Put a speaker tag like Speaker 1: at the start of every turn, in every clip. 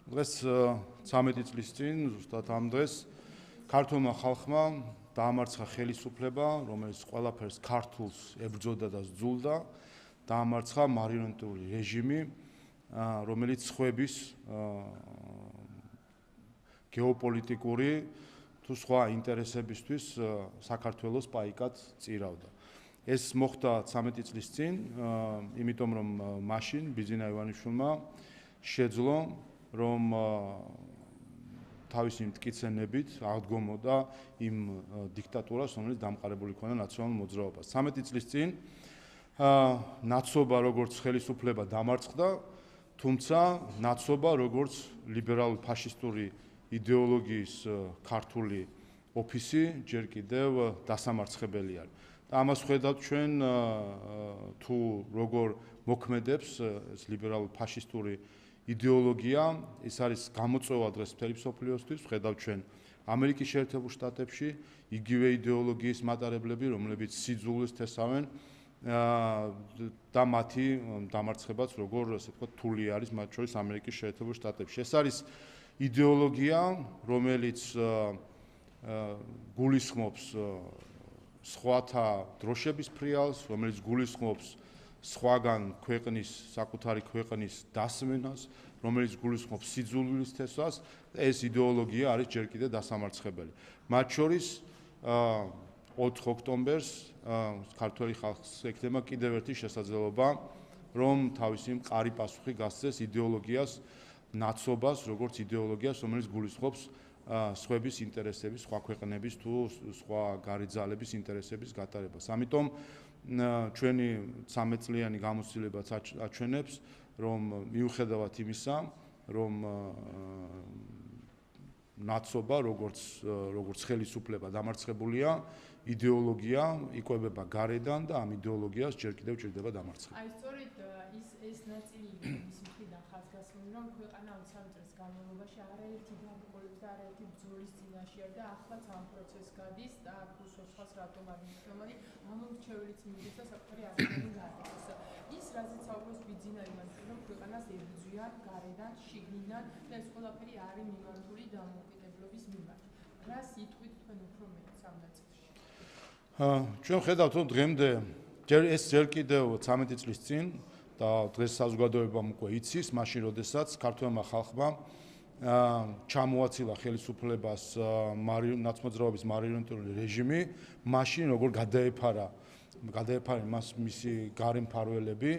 Speaker 1: დღეს 13 წლის წინ ზუსტად ამ დღეს ქართულმა ხალხმა დაამარცხა ხელისუფლება, რომელიც ყველაფერს ქართულს ებრძოდა და სძულდა, დაამარცხა მარიონეტული რეჟიმი, რომელიც ხვების გეოპოლიტიკური თუ სხვა ინტერესებისთვის საქართველოს პაიკად წირავდა. ეს მოხდა 13 წლის წინ, იმიტომ რომ მაშინ ბიძინა ივანიშვილმა შეძლო, რომ თავისი მტკიცენებით აღდგომოდა იმ დიქტატურას, რომელიც დამყარებული ქონდა ნაციონალურ მოძრაობას. 13 წლის წინ ნაცობა როგორც ხელისუფლება დამარცხდა, თუმცა ნაცობა როგორც ლიბერალური ფაშისტური იდეოლოგიის ქართული ოფისი ჯერ კიდევ დასამარცხებელი არის. და ამას ხედავთ ჩვენ თუ როგორ მოქმედებს ეს ლიბერალური ფაშისტური იდეოლოგია, ეს არის გამოწვევა დღეს მთელი მსოფლიოსთვის, ხედავთ ჩვენ ამერიკის შეერთებულ შტატებში იგივე იდეოლოგიის მატარებლები, რომლებიც სიძულვილს თესავენ და მათი დამარცხებაც როგორ ასე ვთქვათ რთული არის მათ შორის ამერიკის შეერთებულ შტატებში. ეს არის იდეოლოგია, რომელიც გულისხმობს სხვათა დროშების ფრიალს, რომელიც გულისხმობს სხვაგან ქვეყნის, საკუთარი ქვეყნის დასმენას, რომელიც გულისხმობს სიძულვილის თესვას, ეს იდეოლოგია არის ჯერ კიდევ დასამარცხებელი. მათ შორის 4 ოქტომბერს ქართველი ხალხს ექნება კიდევ ერთი შესაძლებლობა, რომ თავისი მყარი პასუხი გასცეს იდეოლოგიას, ნაცობას, როგორც იდეოლოგიას, რომელიც გულისხმობს სხვების ინტერესების, სხვა ქვეყნების თუ სხვა გარიძალების ინტერესების გატარებას. ამიტომ ჩვენი 13 წლიანი გამოცდილებაც აჩვენებს, რომ მიუხედავად იმისა, რომ ნაცობა როგორც ხელისუფლება დამარცხებულია, იდეოლოგია იკვებება გარედან და ამ იდეოლოგიას ჯერ კიდევ ჭირდება დამარცხება.
Speaker 2: აი სწორედ ეს ნაწილი ის მხრიდან ხაზგასმული, რომ ქვეყანა 23 წლის განმავლობაში არაერთი გამოკვლევის და არაერთი ბრძოლის წინაშე და ახლაც ამ პროცესს გადის და აქ უსვამს რატომ არ მნიშვნელოვანი ამორჩევილიც მიდის და საკუთარი აზრები გადის. ის რაზეც საუბრობს ბიძინა ივანიშვილი, რომ ქვეყანას ებრძვიან გარედან, შიგნიდან და ეს ყველაფერი არის მიმართული დამოუკიდებლობის მიმართ. რა სიტყვით თქვენ უფრო მეტს ამ ნაწილში?
Speaker 1: ჩვენ ხედავთ, რომ დღემდე ეს ჯერ კიდევ 13 წლის წინ და დღეს საზოგადოებამ უკვე იცის, მაშინ როდესაც ქართველმა ხალხმა ჩამოაცილა ხელისუფლებას ნაცმოძრაობის მარიონეტული რეჟიმი, მაშინ როგორ გადაეფარა მისი გარე მფარველები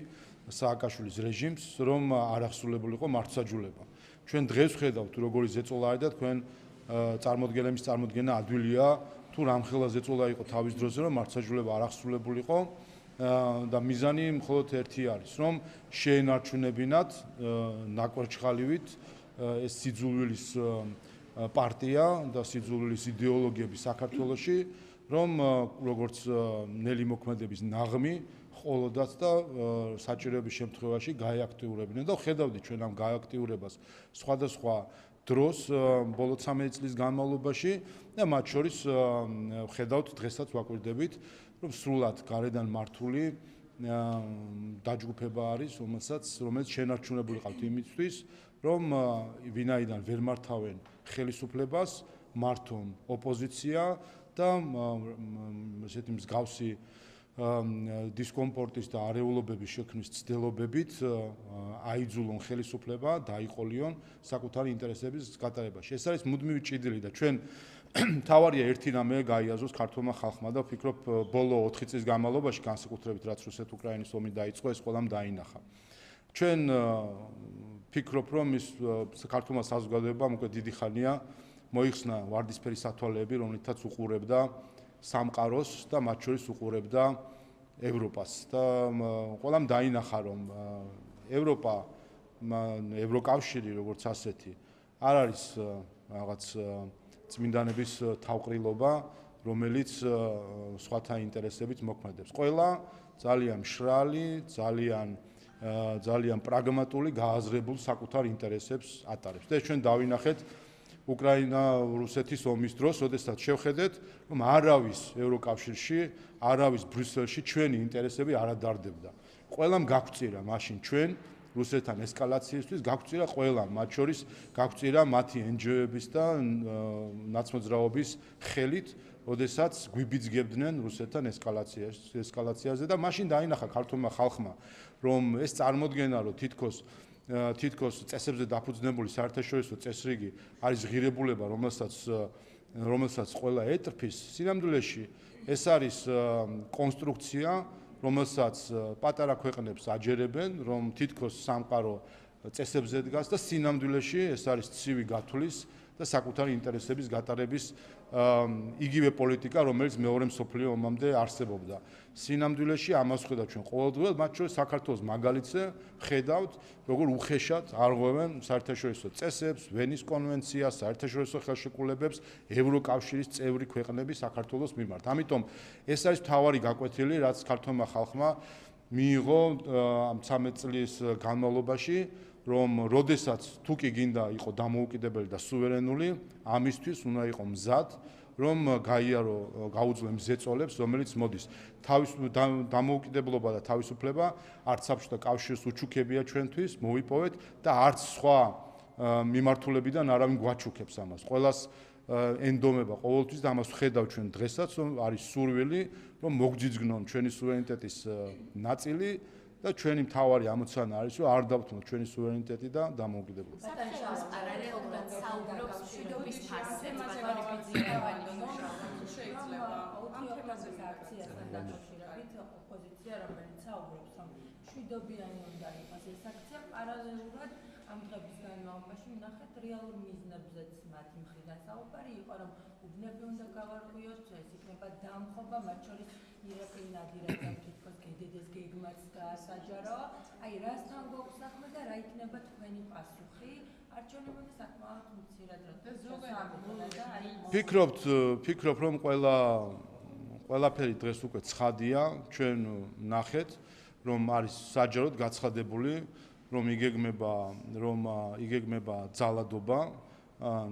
Speaker 1: სააკაშვილის რეჟიმს, რომ არ აღსრულებულიყო მართლმსაჯულება. ჩვენ დღეს ვხედავთ, როგორი ზეწოლა არის და თქვენ წარმოდგენების წარმოდგენა ადვილია, თუ რამხელა ზეწოლა იყო თავის დროზე, რომ მართლმსაჯულება არ აღსრულებულიყო და მიზანი მხოლოდ ერთი არის, რომ შეენარჩუნებინათ ნაკვერჩხალივით ეს სიძულვილის პარტია და სიძულვილის იდეოლოგიები საქართველოში, რომ როგორც ნელი მოქმედების ნაღმი ყოლოდაც და საჭიროების შემთხვევაში გაეაქტიურებინა და ხედავდით ჩვენ ამ გაეაქტიურებას სხვადასხვა დროს ბოლო 13 წლის განმავლობაში და მათ შორის ხედავთ დღესაც ვაკვირდებით, რომ სრულად გარედან მართული დაჯგუფება არის, რომელიც შენარჩუნებული ყავთ იმისთვის, რომ ვინაიდან ვერ მართავენ ხელისუფლებას, მართონ ოპოზიცია და ესეთი მსგავსი დისკომფორტის და არეულობების შექმნის ცდილობებით აიძულონ ხელისუფლება, დაიყოლიონ საკუთარი ინტერესების გატარებაში. ეს არის მუდმივი ჭიდილი და ჩვენ თავარია ერთი რამე გაიაზროს ქართულმა ხალხმა და ვფიქრობ ბოლო 4 წლის განმავლობაში განსაკუთრებით რაც რუსეთ-უკრაინის ომი დაიწყო, ეს ყველამ დაინახა. ჩვენ ვფიქრობ, რომ ის ქართულმა საზოგადოებამ უკვე დიდი ხანია მოიხსნა ვარდისფერი სათვალეები, რომლითაც უყურებდა სამყაროს და მათ შორის უყურებდა ევროპას და ყველამ დაინახა, რომ ევროპა, ევროკავშირი როგორც ასეთი არ არის რაღაც წმინდანების თავყრილობა, რომელიც სხვათა ინტერესებით მოქმედებს. ყველა ძალიან მშრალი, ძალიან პრაგმატული, გააზრებულ საკუთარ ინტერესებს ატარებს. და ჩვენ დავინახეთ უკრაინა-რუსეთის ომის დროს, როდესაც შევხედეთ, რომ არავის ევროკავშირში, არავის ბრიუსელში ჩვენი ინტერესები არ ადარდებდა. ყველამ გაგვწირა მაშინ ჩვენ რუსეთთან ესკალაციისთვის, გაგვწირა ყველამ, მათ შორის გაგვწირა მათი NGO-ების და ნაცმოძრაობის ხელით, როდესაც გვიბიძგებდნენ რუსეთთან ესკალაციაზე და მაშინ დაინახა ქართულმა ხალხმა, რომ ეს წარმოდგენა, რომ თითქოს წესებზე დაფუძნებული საერთაშორისო წესრიგი არის ღირებულება, რომელსაც ყველა ეტრფის, სინამდვილეში ეს არის კონსტრუქცია, რომელსაც პატარა ქვეყნებს აჯერებენ, რომ თითქოს სამყარო წესებზე დგას და სინამდვილეში ეს არის ცივი გათვლის და საკუთარი ინტერესების გატარების იგივე პოლიტიკა, რომელიც მეორე მსოფლიო ომამდე არსებობდა. სინამდვილეში ამას ხედავთ ჩვენ ყოველდღიურად, მათ შორის საქართველოს მაგალითზე ხედავთ, როგორ უხეშად არღვევენ საერთაშორისო წესებს, ვენის კონვენციას, საერთაშორისო ხელშეკრულებებს ევროკავშირის წევრი ქვეყნები საქართველოს მიმართ. ამიტომ ეს არის მთავარი გაკვეთილი, რაც ქართულმა ხალხმა მიიღო ამ 13 წლის განმავლობაში, რომ როდესაც თუ კი გინდა იყო დამოუკიდებელი და სუვერენული, ამისთვის უნდა იყო მზად, რომ გაუძლო მზეწოლებს, რომელიც მოდის. დამოუკიდებლობა და თავისუფლება არც საბჭოთა კავშირის უჩუქებია ჩვენთვის, მოვიპოვეთ და არც სხვა მიმართულებიდან არავინ გვაჩუქებს ამას. ყველას ენდომება ყოველთვის და ამას ვხედავ ჩვენ დღესაც, რომ არის სურვილი, რომ მოგძიძგნონ ჩვენი სუვერენიტეტის ნაწილი და ჩვენი მთავარი ამოცანა არის, რომ არ დავთმოთ ჩვენი სუვერენიტეტი და დამოუკიდებლობა.
Speaker 3: საქართველოს პარალელურად საუბრობს მშვიდობის ფასზე,
Speaker 4: შეიძლება ამ თემაზე აქციასთან დაკავშირებით ოპოზიცია, რომელიც საუბრობს, რომ მშვიდობიანი უნდა იყოს ეს აქცია, პარალელურად ამ დღების განმავლობაში ვნახეთ რეალურ მიზნებზეც მათი მხრიდან საუბარი იყო, რომ უბნები უნდა გავარღვიოთ, ეს იქნება დამხობა, მათ შორის ირაკლი ნადირაძემ თითქოს გედედეს გეგმაც გაასაჯარო. აი, რასთან გვაქვს საქმე და რა იქნება თქვენი პასუხი? არჩევნებამდე საკმაოდ მცირედ
Speaker 1: ფიქრობ, რომ ყველაფერი დღეს უკვე ცხადია, ჩვენ ნახეთ, რომ არის საჯაროდ გაცხადებული, რომ იგეგმება ძალადობა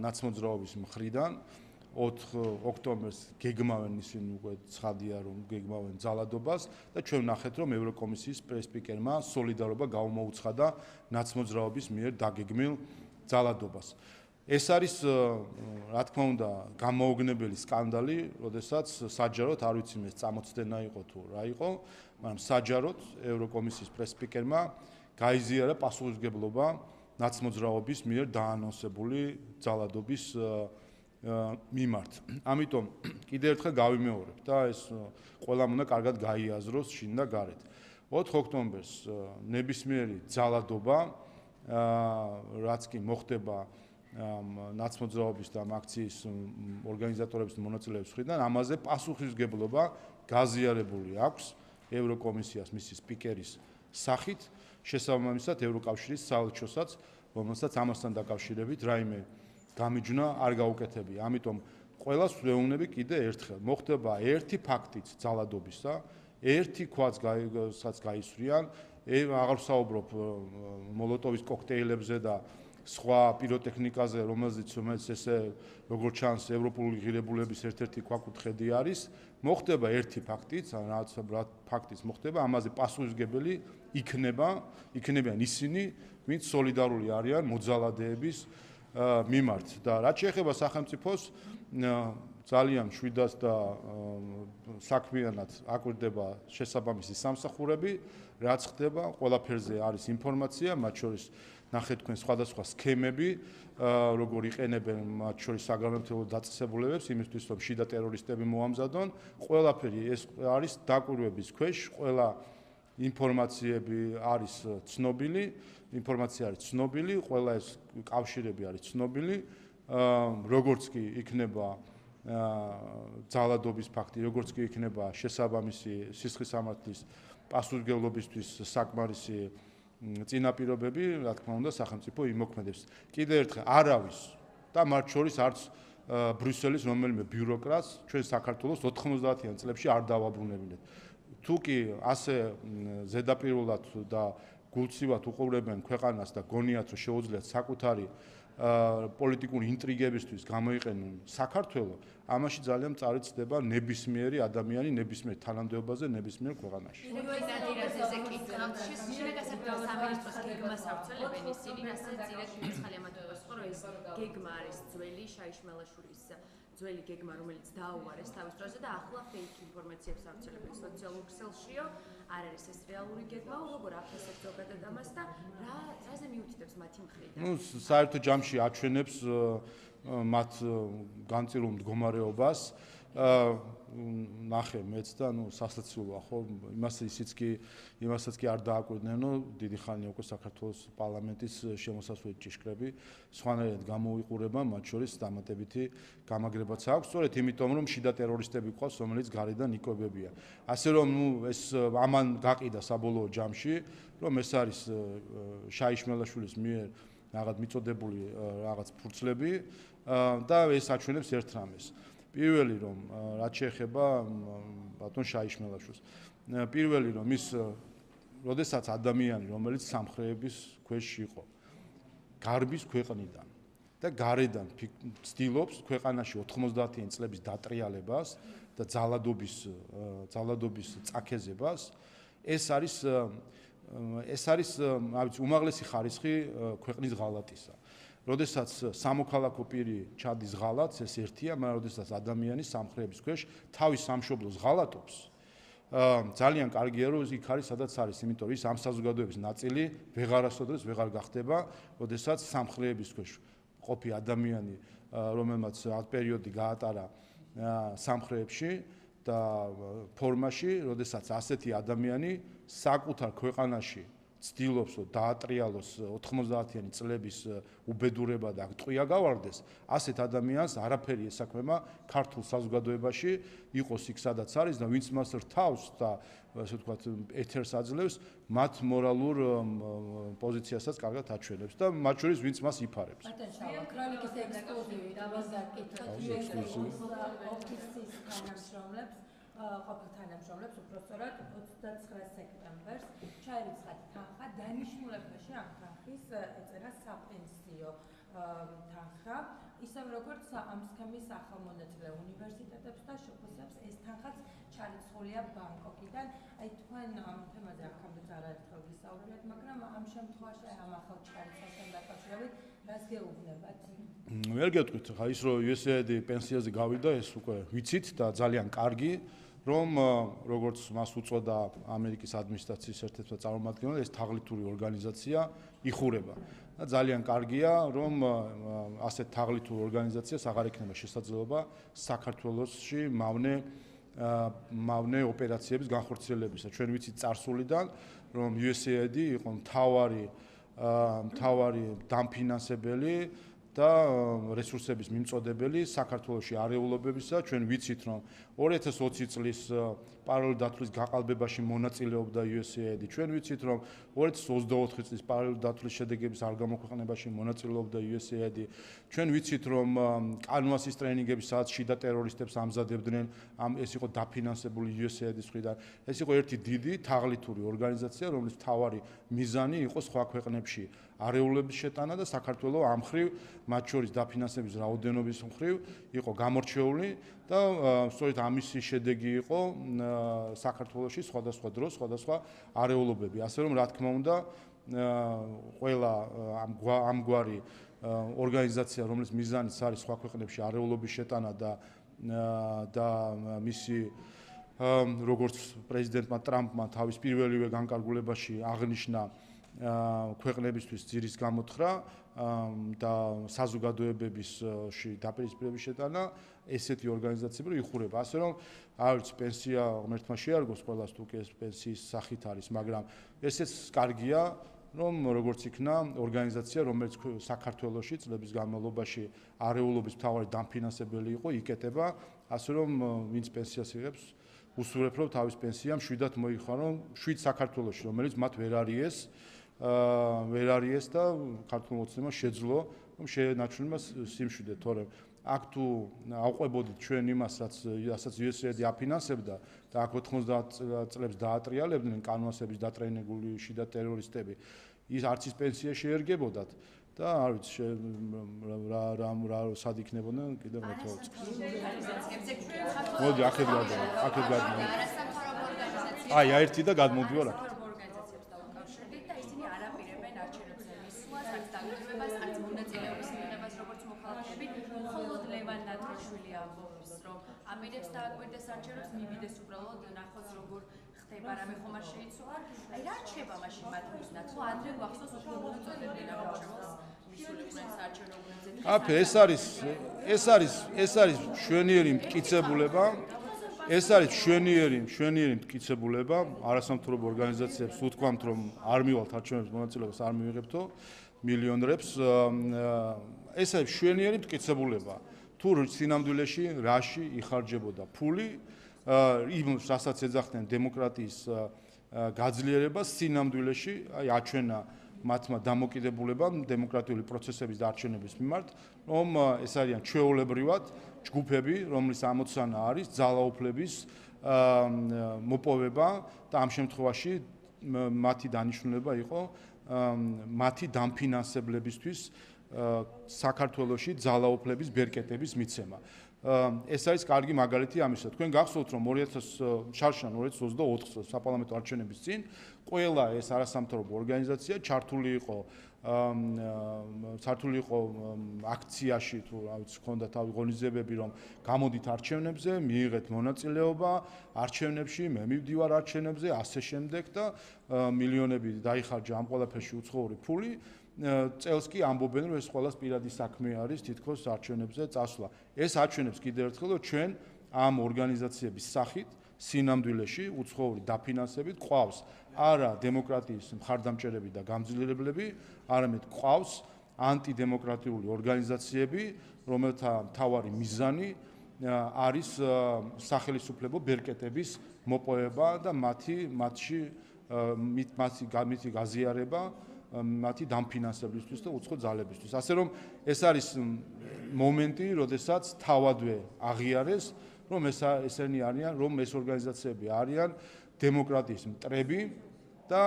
Speaker 1: ნაცმოძრაობის მხრიდან. 4 ოქტომბერს გეგმავენ ისინი უკვე ცხადია, რომ გეგმავენ ძალადობას და ჩვენ ნახეთ, რომ ევროკომისიის პრესპიკერმა სოლიდარობა გაუმოუცხადა ნაცმოძრაობის მიერ დაგეგმილ ძალადობას. ეს არის, რა თქმა უნდა, გამოუგნებელი სკანდალი, როდესაც საჯაროდ არ ვიცი მე წამოწდენა იყო თუ რა იყო, მაგრამ საჯაროდ ევროკომისიის პრესპიკერმა გაიზიარა პასუხისმგებლობა ნაცმოძრაობის მიერ დაანონსებული ძალადობის მიმართ. ამიტომ კიდევ ერთხელ გავიმეორებ და ეს ყველამ უნდა კარგად გაიაზროს შინ და გარეთ. 4 ოქტომბერს ნებისმიერი ძალადობა, რაც კი მოხდება ნაცმოძრაობის და აქციის ორგანიზატორების და მონაწილეების მხრიდან, ამაზე პასუხისმგებლობა გაზიარებული აქვს ევროკომისიას მისი სპიკერის სახით, შესაბამისად ევროკავშირის საელჩოსაც, რომელსაც ამასთან დაკავშირებით რაიმე გამიჯნა არ გაუკეთებია. ამიტომ ყველას ვეუბნები კიდე ერთხელ, მოხდება ერთი ფაქტიც ძალადობისა, ერთი ქვაც გაისვრიან, აღარ ვსაუბრობ მოლოტოვის კოქტეილებზე და სხვა პიროტექნიკაზე, რომელიც ესე როგორც ჩანს ევროპული ღირებულების ერთ-ერთი ქვაკუთხედი არის, მოხდება ერთი ფაქტიც, რაც ფაქტიც მოხდება, ამაზე პასუხისმგებელი იქნებიან ისინი, ვინც სოლიდარული არიან მოძალადეების მიმართ და რაც შეეხება სახელმწიფოს ძალიან მშვიდად და საქმიანად აკვირდება შესაბამისი სამსახურები, რაც ხდება, ყველაფერზე არის ინფორმაცია, მათ შორის ნახეთ თქვენ სხვადასხვა სქემები, როგორ იყენებენ მათ შორის საგანმანათლებლო დაწესებულებებს იმისთვის, რომ შიდა ტერორისტები მოამზადონ, ყველაფერი ეს არის დაკვირვების ქვეშ, ყველა ინფორმაციები არის ცნობილი, ყველა ეს კავშირები არის ცნობილი, როგორც კი იქნება ძალადობის ფაქტი, როგორც კი იქნება შესაბამისი სისხლის სამართლის პასუხისმგებლობისთვის საკმარისი წინაპირობები, რა თქმა უნდა, სახელმწიფო იმოქმედებს. კიდევ ერთხელ, არავის და მათ შორის არც ბრიუსელის რომელიმე ბიუროკრატს ჩვენ საქართველოს 90-იან წლებში არ დავაბრუნებინეთ. თუ კი ასე ზედაპირულად და გულცივად უყურებენ ქვეყანას და გონიათ, რომ შეუძლიათ საკუთარი პოლიტიკური ინტრიგებისთვის გამოიყენონ საქართველოს, ამაში ძალიან მწარი ცდება ნებისმიერი ადამიანი ნებისმიერ თანამდებობაზე, ნებისმიერ ქვეყანაში.
Speaker 3: ნადირაძეზე კითხავთ, შესაძლოა სამინისტროს გეგმას ავრცელებენ ისინი, რასაც წინათ მიხალე ამათობას ხო, რომ ეს გეგმა არის ძველი შაიშმელაშვილის ძველი გეგმა, რომელიც დააუარეს თავის დროზე და ახლა ფეიქ ინფორმაციებს ავრცელებენ სოციალურ ქსელშიო. არ არის ეს რეალური გეგმა, როგორ აფასებთ ზოგადად ამას და რაზე მიუთითებს მათი მხრიდან?
Speaker 1: ნუ საერთო ჯამში აჩვენებს მათ განწილულ მდგომარეობას. ნახე მეც და ნუ სასაცილოა ხო, იმასაც კი არ დააკვირდნენ, რომ დიდი ხანია უკვე საქართველოს პარლამენტის შემოსასვლელი ჭიშკრები, სხვანაირად გამოიყურება, მათ შორის დამატებითი გამაგრებაც აქვს, სწორედ იმიტომ, რომ შიდა ტერორისტები ყავს, რომელიც გარედან იკვებებიან. ასე რომ ნუ ეს ამან გაყიდა საბოლოო ჯამში, რომ ეს არის შაიშმელაშვილის მიერ რაღაც მიწოდებული რაღაც ფურცლები და ეს აჩვენებს ერთ რამეს. პირველი რომ რაც შეეხება ბატონ შაიშმელაშვილს. პირველი რომ ის როდესაც ადამიანი რომელიც სამხრეების ქვეშ იყო გარბის ქვეყნიდან და გარედან ცდილობს ქვეყანაში 90-იან წლების დატრიალებას და ძალადობის წაქეზებას, ეს არის უმაღლესი ხარისხი ქვეყნის ღალატისა. როდესაც სამოქალაქო პირი ჩადის ღალატს, ეს ერთია, მაგრამ როდესაც ადამიანი სამხრეების ქვეშ თავის სამშობლოს ღალატობს, ძალიან კარგია რომ იქ არის სადაც არის, იმიტომ რომ ის ამ საზოგადოების ნაწილი ვეღარასოდეს ვეღარ გახდება, როდესაც სამხრეების ქვეშ ყოფი ადამიანი, რომელმაც ამ პერიოდი გაატარა სამხრეებში და ფორმაში, როდესაც ასეთი ადამიანი საკუთარ ქვეყანაში ცდილობს რომ დაატრიალოს 90-იანი წლების უბედურება და ტყვია გავარდეს, ასეთ ადამიანს არაფერი ესაქმება ქართულ საზოგადოებაში, იყოს იქ სადაც არის და ვინც მას რთავს და ასე ვთქვათ ეთერს აძლევს, მათ მორალურ პოზიციასაც კარგად აჩვენებს და მათ შორის ვინც მას იფარებს.
Speaker 4: ქრონიკის ექსკლუზივი დავაზარკითხოთ ოფისის თანამშრომლებს, ყოფილ თანამშრომლებს უпростоრად 29 სექტემბერს ჩაირიცხათ თანხა დანიშნულებაში ამ თანხის ეწერა საპენსიო თანხა, ისევ როგორც ამ სქემის ახალმონაწილე უნივერსიტეტებს და შუქოსებს ეს თანხაც ჩარიცხულია ბანკოკიდან. აი თქვენ ამ თემაზე აქამდეც არაერთხელ ვისაუბრეთ, მაგრამ ამ შემთხვევაში ამ ახალ ჩარიცხვასთან დაკავშირებით რას გეუბნებათ?
Speaker 1: ვერ გეტყვით, ხა ის რომ USAID პენსიაზე გავიდა, ეს უკვე ვიცით და ძალიან კარგი, რომ როგორც მას უწოდა ამერიკის ადმინისტრაციის ერთ-ერთი წარმომადგენელი, ეს თაღლითური ორგანიზაცია იხურება. და ძალიან კარგია, რომ ასეთ თაღლითურ ორგანიზაციას აღარ ექნება შესაძლებლობა საქართველოში მავნე ოპერაციების განხორციელებისა. ჩვენ ვიცით წარსულიდან, რომ USAID იყო მთავარი დამფინანსებელი და რესურსების მიმწოდებელი საქართველოში არეულობებისა. ჩვენ ვიცით, რომ 2020 წლის პარალელური დათვლის გაყალბებაში მონაწილეობდა USAID. ჩვენ ვიცით, რომ 2024 წლის პარალელური დათვლის შედეგების არ გამოქვეყნებაში მონაწილეობდა USAID. ჩვენ ვიცით, რომ კანვასის ტრენინგები, სადაც შიდა ტერორისტებს ამზადებდნენ, ეს იყო დაფინანსებული USAID-ის მხრიდან. ეს იყო ერთი დიდი თაღლითური ორგანიზაცია, რომლის მთავარი მიზანი იყო სხვა ქვეყნებში არეულობის შეტანა და საქართველოს ამ მხრივ, მათ შორის დაფინანსების რაოდენობის მხრივ იყო გამორჩეული და სწორედ ამისი შედეგი იყო საქართველოში სხვადასხვა დროს, სხვადასხვა არეულობები. ასე რომ, რა თქმა უნდა, ყველა ამგვარი ორგანიზაცია, რომლის მიზანიც არის სხვა ქვეყნებში არეულობის შეტანა და მისი როგორც პრეზიდენტმა ტრამპმა თავის პირველივე განკარგულებაში აღნიშნა ქვეყნებისთვის ძირის გამოთხრა და საზოგადოებებისში დაპირისპირების შეტანა, ესეთი ორგანიზაციები იხურება. ასე რომ, არც პენსია ღმერთმა შეარგოს ყველას თუ კი ეს პენსიის სახით არის, მაგრამ ესეც კარგია, რომ როგორც იქნა ორგანიზაცია, რომელიც საქართველოში წლების განმავლობაში არეულობის მთავარი დამფინანსებელი იყო, იკეტება, ასე რომ ვინც პენსიას იღებს, უსურვებ რომ თავის პენსიამ შვიდად მოიხარო, შვიდ საქართველოში, რომელიც მათ ვერ არიეს და ქართულ მოცემას შეძლო, რომ შეენაჩუნება სიმშვიდე, თორემ აქ თუ ავყვებოდით ჩვენ იმას, რასაც USAID აფინანსებდა და აქ 90 წლებს დაატრიალებდნენ კანვასების დატრენებული შიდა ტერორისტები, ის არც ის პენსია შეერგებოდათ და არ ვიცი რა სად იქნებოდნენ კიდევ მეთოდი. მოდი აქეთ გადმოვიდეთ. აი ერთი და გადმოვიდივარ აქ.
Speaker 3: ორგანიზაციებს დავაკავშირდით და ისინი არ აპირებენ არჩევნებზე მისვლას, არც დაგვირგვებას, არც მონაწილეობის მიღებას როგორც მოქალაქეები. მხოლოდ ლევან ნატროშვილი ამბობს, რომ ამირებს დააკვირდეს არჩევნებს, მივიდეს უბრალოდ ნახოს როგორ ხდება, რამე ხომ არ შეიცვალა. აი რა რჩება მაშინ მათ მიზნად? ხო ადრე გვახსოვს უფრო მოწოდებდნენ არჩევნებს. ეს არის შვენიერი მტკიცებულება. ეს არის შვენიერი მტკიცებულება. არასამთავრობო ორგანიზაციებს უთქვამთ, რომ არ მივალთ არჩევნებს მონაწილეობას არ მივიღებთო მილიონერებს. ეს არის შვენიერი მტკიცებულება. თუ სინამდვილეში რაში იხარჯებოდა ფული, იმ რასაც ეძახდნენ დემოკრატიის გაძლიერებას, სინამდვილეში აი აჩვენა მათმა დამოკიდებულებამ დემოკრატიული პროცესების არჩევნების მიმართ, რომ ეს არიან ჩვეულებრივად ჯგუფები, რომლის ამოცანა არის ძალაუფლების მოპოვება და ამ შემთხვევაში მათი დანიშნულება იყო მათი დამფინანსებლებისთვის საქართველოში ძალაუფლების ბერკეტების მიცემა. ეს არის კარგი მაგალითი ამისა. თქვენ გახსოვთ, რომ 2024 წელს საპარლამენტო არჩევნების წინ ყველა ეს არასამთავრობო ორგანიზაცია ჩართული იყო აქციაში, თუ რა ვიცი, ჰქონდა თავი ღონისძიებები, რომ გამოდით არჩევნებზე, მიიღეთ მონაწილეობა არჩევნებში, მე მივდივარ არჩევნებზე, ასე შემდეგ და მილიონები დაიხარჯა ამ ყველაფერში უცხოური ფული. წელს კი ამბობენ, რომ ეს ყველას პირადი საქმე არის, თითქოს არჩევნებზე წასვლა. ეს აჩვენებს კიდევ ერთხელ, რომ ჩვენ ამ ორგანიზაციების სახით სინამდვილეში უცხოური დაფინანსებით ყავს არა დემოკრატიის მხარდამჭერები და გამძლიერებლები, არამედ ყავს ანტიდემოკრატიული ორგანიზაციები, რომელთა მთავარი მიზანი არის სახელისუფლებო ბერკეტების მოპოვება და მათი გაზიარება მათი დამფინანსებლისთვის და უცხო ძალებისთვის. ასე რომ ეს არის მომენტი, როდესაც თავადვე აღიარეს, რომ ესენი არიან, რომ ეს ორგანიზაციები არიან დემოკრატიის მტრები და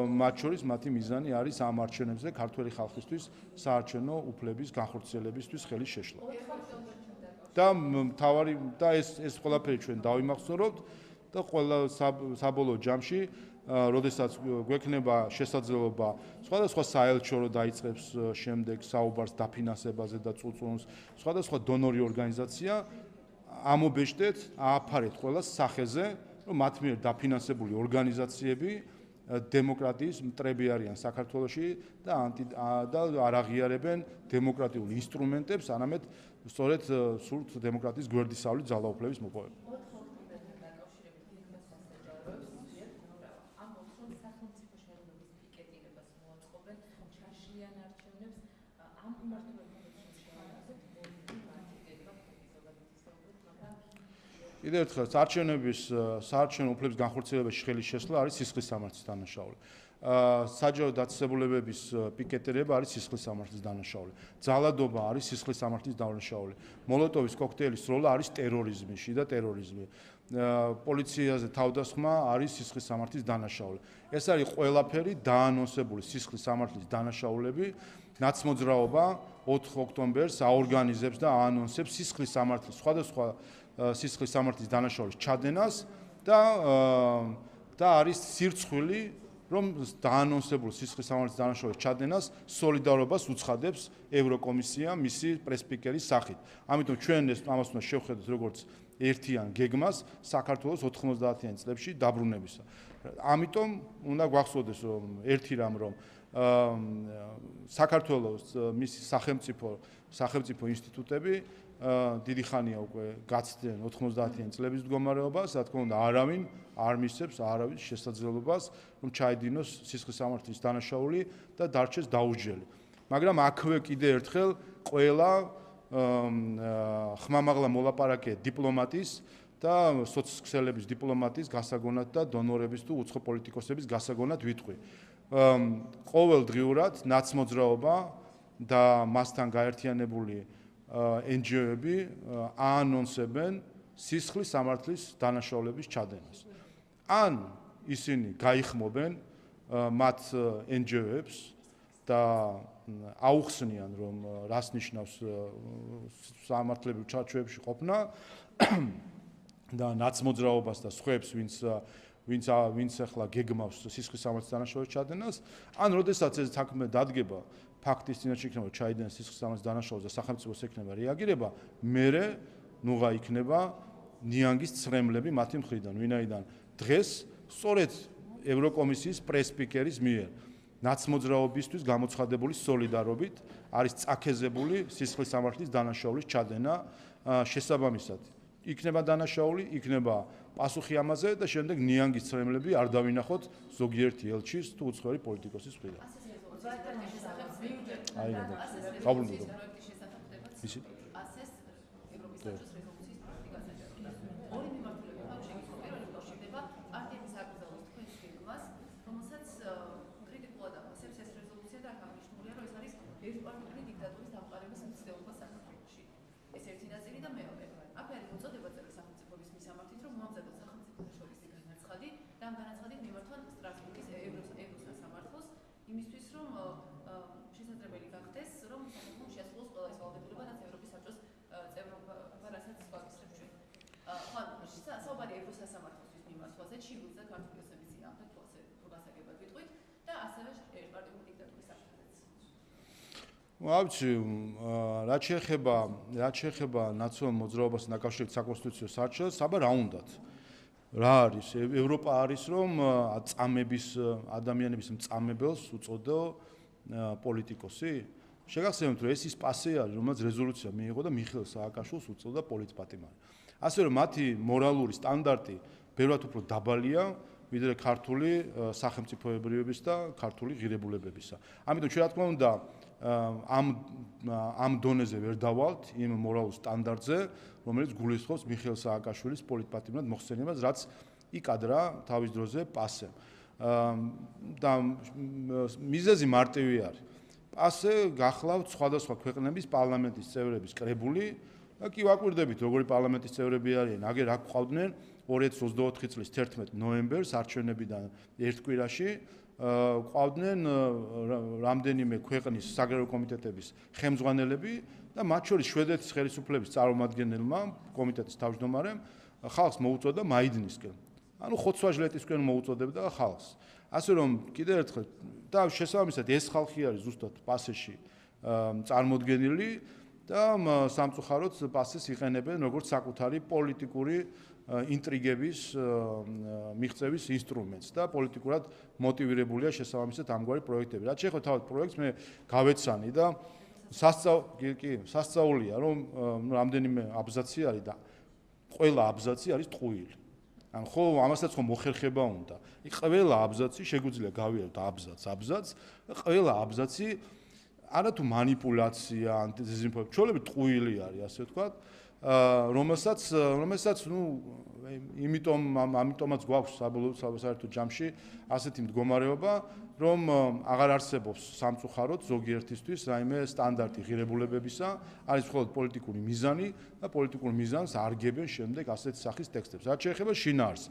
Speaker 3: მათ შორის მათი მიზანი არის ამ არჩევნებზე ქართველი ხალხისთვის საარჩევნო უფლების განხორციელებისთვის ხელის შეშლა. და ეს ყველაფერი ჩვენ დავიმახსოვროთ და ყველა საბოლოო ჯამში როდესაც გვექნება შესაძლებლობა სხვადასხვა საელჩო რო დაიწყებს შემდეგ საუბარს დაფინანსებაზე და წუწუნს, სხვადასხვა დონორი ორგანიზაცია ამობეჭდეთ, ააფარეთ ყველა სახეზე, რომ მათ მიერ დაფინანსებული ორგანიზაციები დემოკრატიის მტრები არიან საქართველოში და არ აღიარებენ დემოკრატიულ ინსტრუმენტებს, არამედ სწორედ სურთ დემოკრატიის გვერდისავლის ძალაუფლების მოპოვება. კიდევ ერთხელ საარჩევნო უფლების განხორციელებაში ხელის შესვლა არის სისხლის სამართლის დანაშაული. საჯარო დაწესებულებების პიკეტირება არის სისხლის სამართლის დანაშაული. ძალადობა არის სისხლის სამართლის დანაშაული. მოლოტოვის კოქტეილის როლა არის ტერორიზმი, შიდა ტერორიზმი. პოლიციაზე თავდასხმა არის სისხლის სამართლის დანაშაული. ეს არის ყველაფერი დაანონსებული სისხლის სამართლის დანაშაულები. ნაცმოძრაობა 4 ოქტომბერს აორგანიზებს და აანონსებს სისხლის სამართლის სხვადასხვა სისხლის სამართლის დანაშაულის ჩადენას და არის სირცხვილი, რომ დაანონსებულ სისხლის სამართლის დანაშაულის ჩადენას სოლიდარობას უცხადებს ევროკომისია მისი პრესპიკერის სახით. ამიტომ ჩვენ ამას უნდა შევხედოთ როგორც ერთიან გეგმას საქართველოს 90-იან წლებში დაბრუნებისა. ამიტომ უნდა გვახსოვდეს რომ ერთი რამ რომ საქართველოს მისი სახელმწიფო ინსტიტუტები დიდი ხანია უკვე გაცდნენ 90-იან წლების მდგომარეობას, რა თქმა უნდა, არავინ არ მისცემს არავის შესაძლებლობას, რომ ჩაედინოს სისხლის სამართლის დანაშაული და დარჩეს დაუსჯელი. მაგრამ აქვე კიდევ ერთხელ ყველა ხმამაღლა მოლაპარაკე დიპლომატის და სოციქსელების დიპლომატის გასაგონად და დონორების თუ უცხო პოლიტიკოსების გასაგონად ვიტყვი. ყოველდღიურად ნაცმოძრაობა და მასთან გაერთიანებული NGO-ები აანონსებენ სისხლის სამართლის დანაშაულების ჩადენას. ან ისინი გაიხმობენ მათ NGO-ებს
Speaker 1: და აუხსნიან რომ რას ნიშნავს სამართლებრივ ჩარჩოებში ყოფნა და ნაცმოძრაობას და სხვებს ვინც ახლა გეგმავს სისხლის სამართლის დანაშაულის ჩადენას, ან როდესაც ეს საქმე დადგება ფაქტის წინაშე იქნება ჩაიდენა სისხლის სამართლის დანაშაულს და სახელმწიფოს ექნება რეაგირება, მერე ნუღა იქნება ნიანგის ცრემლები მათი მხრიდან, ვინაიდან დღეს სწორედ ევროკომისიის პრეს-სპიკერის მიერ ნაცმოძრაობისთვის გამოცხადებული სოლიდარობით არის წაქეზებული სისხლის სამართლის დანაშაულის ჩადენა შესაბამისად. იქნება დანაშაული, იქნება პასუხი ამაზე და შემდეგ ნიანგის ცრემლები არ დავინახოთ ზოგიერთი ელჩის თუ უცხოელი პოლიტიკოსის მხრიდან. აი რა გაბრუნდო. ისი? ასეს ევროპის საბჭოს რეზოლუციის პრაქტიკაზე. ორი მიმართულება აქვს შეგიძლია პირველი უკავშირდება პარტიების აკრძალვის თქვენს გეგმას, რომელსაც კრიტიკულად აფასებს ეს რეზოლუცია და აღნიშნულია, რომ ეს არის ერთპარტიული დიქტატურის დამყარების მცდელობა საქართველოში. ეს ერთი ნაწილი და მეორე. აქ არის მოწოდება წერილ სახელმწიფოების მისამართით, რომ მოამზადოს სახელმწიფოთა შორის განაცხადი და ამ განაცხადით მიმართონ სტრასბურგის ევროსამართლოს იმისთვის, რომ შესაძლებელი გახდეს, რომ საქართველოს შეასრულოს ყველა ის ვალდებულება, რაც ევროპის საბჭოს წევრობა, რასაც გვაკისრებს ჩვენ. ხო, საუბარი ევროსამართლოსთვის მიმართვაზე, ჩინურს და ქართული ოსების წინააღმდეგ თუ ასე გასაგებად ვიტყვით და ასევე ერთპარტიული დიქტატურის საფრთხეც. რაც შეეხება ნაციონალურ მოძრაობასთან დაკავშირებით საკონსტიტუციო საარჩევნებს, აბა რა უნდათ? რა არის? ევროპა არის რომ წამების ადამიანების მწამებელს უწოდო პოლიტიკოსი? შეგახსენებთ რომ ეს ის პასე არის, რომელსაც რეზოლუცია მიიღო და მიხეილ სააკაშვილს უწოდა პოლიტპატიმარი. ასე რომ მათი მორალური სტანდარტი ბევრად უფრო დაბალია ვიდრე ქართული სახელმწიფოებრიობის და ქართული ღირებულებებისა. ამიტომ ჩვენ რა თქმა უნდა ამ დონეზე ვერ დავალთ იმ მორალურ სტანდარტზე, რომელიც გულისხმობს მიხეილ სააკაშვილის პოლიტპატიმრად მოხსენებას, რაც იკადრა თავის დროზე პასემ. და მიზეზი მარტივი არის. პასე გახლავთ სხვადასხვა ქვეყნების პარლამენტის წევრების კრებული და კი ვაკვირდებით როგორი პარლამენტის წევრები არიან, აგერ აქ ყავდნენ 2024 წლის 11 ნოემბერს არჩევნებიდან ერთ კვირაში ყავდნენ რამდენიმე ქვეყნის საგარეო კომიტეტების ხელმძღვანელები და მათ შორის შვედეთის ხელისუფლების წარმომადგენელმა კომიტეტის თავმჯდომარემ ხალხს მოუწოდა მაიდნისკენ. ანუ ხოცვა-ჟლეტისკენ მოუწოდებდა ხალხს. ასე რომ კიდევ ერთხელ და შესაბამისად ეს ხალხი არის ზუსტად პასეში წარმოდგენილი და სამწუხაროდ პასეს იყენებენ როგორც საკუთარი პოლიტიკური ინტრიგების მიღწევის ინსტრუმენტს და პოლიტიკურად მოტივირებულია შესაბამისად ამგვარი პროექტები. რაც შეეხება თავად პროექტს მე გავეცანი და სასწაულია რომ რამდენიმე აბზაცი არის და ყველა აბზაცი არის ტყუილი. ან ხო ამასაც ხო მოხერხება უნდა. ყველა აბზაცი შეგვიძლია გავიაროთ აბზაცს, ყველა აბზაცი არათუ მანიპულაცია, დეზინფორმაცია, ჩვეულები ტყუილი არის, ასე ვთქვათ, რომელსაც ნუ ამიტომაც გვაქვს საერთო ჯამში ასეთი მდგომარეობა, რომ აღარ არსებობს სამწუხაროდ ზოგიერთისთვის რაიმე სტანდარტი ღირებულებებისა, არის მხოლოდ პოლიტიკური მიზანი და პოლიტიკურ მიზანს არგებენ შემდეგ ასეთი სახის ტექსტებს. რაც შეეხება შინაარსს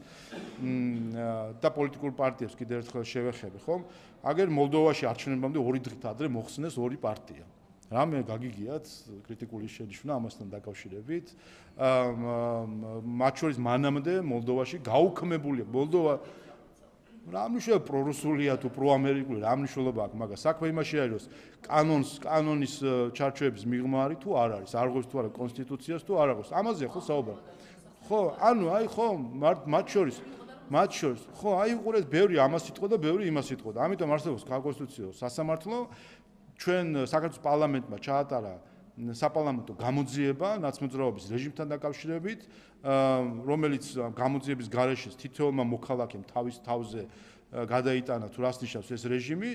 Speaker 1: და პოლიტიკურ პარტიებს კიდევ ერთხელ შევეხები, ხომ? აგერ მოლდოვაში არჩევნებამდე 2 დღით ადრე მოხსნეს 2 პარტია. რამე გაგიგიათ კრიტიკული შენიშვნა ამასთან დაკავშირებით. მათ შორის მანამდე მოლდოვაში გაუქმებულია მოლდოვა რა მნიშვნელობა პრორუსულია თუ პროამერიკული რა მნიშვნელობა აქვს, მაგრამ საქმე იმაში არის, რომ კანონის ჩარჩოების მიღმა არის თუ არ არის, არ ღვევს თუ არა კონსტიტუციას თუ არ ღვევს. ამაზე ხო საუბარი. ხო, ანუ აი ხო, მათ შორის ხო, აი უყურეთ, ბევრი ამას იტყვა და ბევრი იმას იტყვა. ამიტომ არსებობს საკონსტიტუციო სასამართლო, ჩვენ საქართველოს პარლამენტმა ჩაატარა საპარლამენტო გამოძიება ნაცმოძრაობის რეჟიმთან დაკავშირებით, რომელიც გამოძიების გარეშე თითოეულმა მოქალაქემ თავის თავზე გადაიტანა თუ რას ნიშნავს ეს რეჟიმი,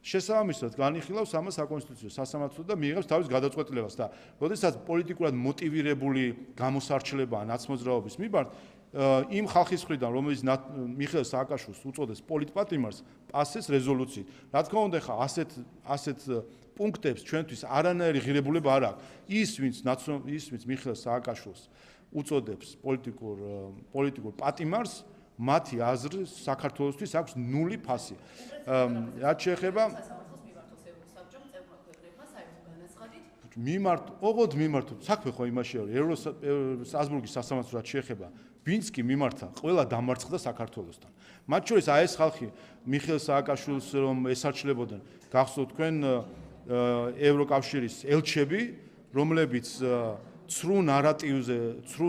Speaker 1: შესაბამისად განიხილავს ამას საკონსტიტუციო სასამართლო და მიიღებს თავის გადაწყვეტილებას და როდესაც პოლიტიკურად მოტივირებული გამოსარჩელებაა ნაცმოძრაობის მიმართ, იმ ხალხის მხრიდან, რომელიც მიხეილ სააკაშვილს უწოდეს პოლიტპატიმარს, პასეს რეზოლუციით. რა თქმა უნდა, ხა ასეთ პუნქტებს ჩვენთვის არანაირი ღირებულება არ აქვს. ის, ვინც მიხეილ სააკაშვილს უწოდებს პოლიტიკურ პატიმარს, მათი აზრს საქართველოსთვის აქვს 0 ფასი. რაც შეეხება ოღონდ მიმართ საქმე ხო იმაშია რომ სტრასბურგის სასამართლოს რაც შეეხება ვინც კი მიმართა ყველა დამარცხდა საქართველოსთან მათ შორის აი ეს ხალხი მიხეილ სააკაშვილს რომ ესარჩლებოდნენ გახსოვთ თქვენ ევროკავშირის ელჩები რომლებიც ცრუ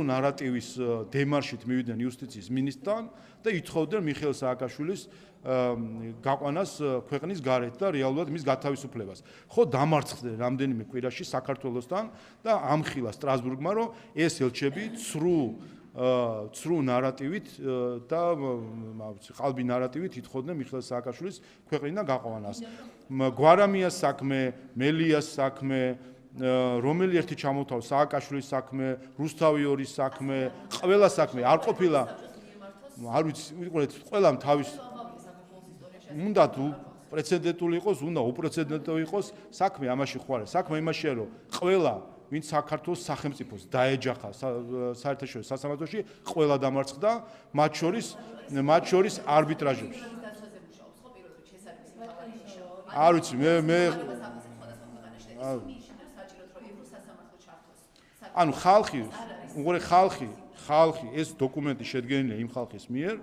Speaker 1: ნარატივის დემარშით მივიდნენ იუსტიციის მინისტრთან და ითხოვდნენ მიხეილ სააკაშვილის გაყვანას ქვეყნის გარეთ და რეალურად მის გათავისუფლებას. ხო დამარცხდნენ რამდენიმე კვირაში საქართველოსთან და ამხილა სტრასბურგმა რომ ეს ელჩები ცრუ ნარატივით და ყალბი ნარატივით ითხოვდნენ მიხეილ სააკაშვილის ქვეყნიდან გაყვანას. გვარამიას საქმე, მელიას საქმე რომელი ერთი ჩამოთავს სააკაშვილის საქმე, რუსთავი ორის საქმე, ყველა საქმე არ ყოფილა არ ვიცი, უყურეთ, ყველამ თავის უნდა პრეცედენტული იყოს, უნდა უპრეცედენტო იყოს, საქმე ამაში ხო არა. საქმე იმაშია, რომ ყველა ვინც საქართველოს სახელმწიფოს დაეჯახა საერთაშორისო სასამართლოში, ყველა დამარცხდა, მათ შორის არბიტრაჟებში. არ ვიცი, მე ანუ ხალხი ეს დოკუმენტი შედგენილია იმ ხალხის მიერ,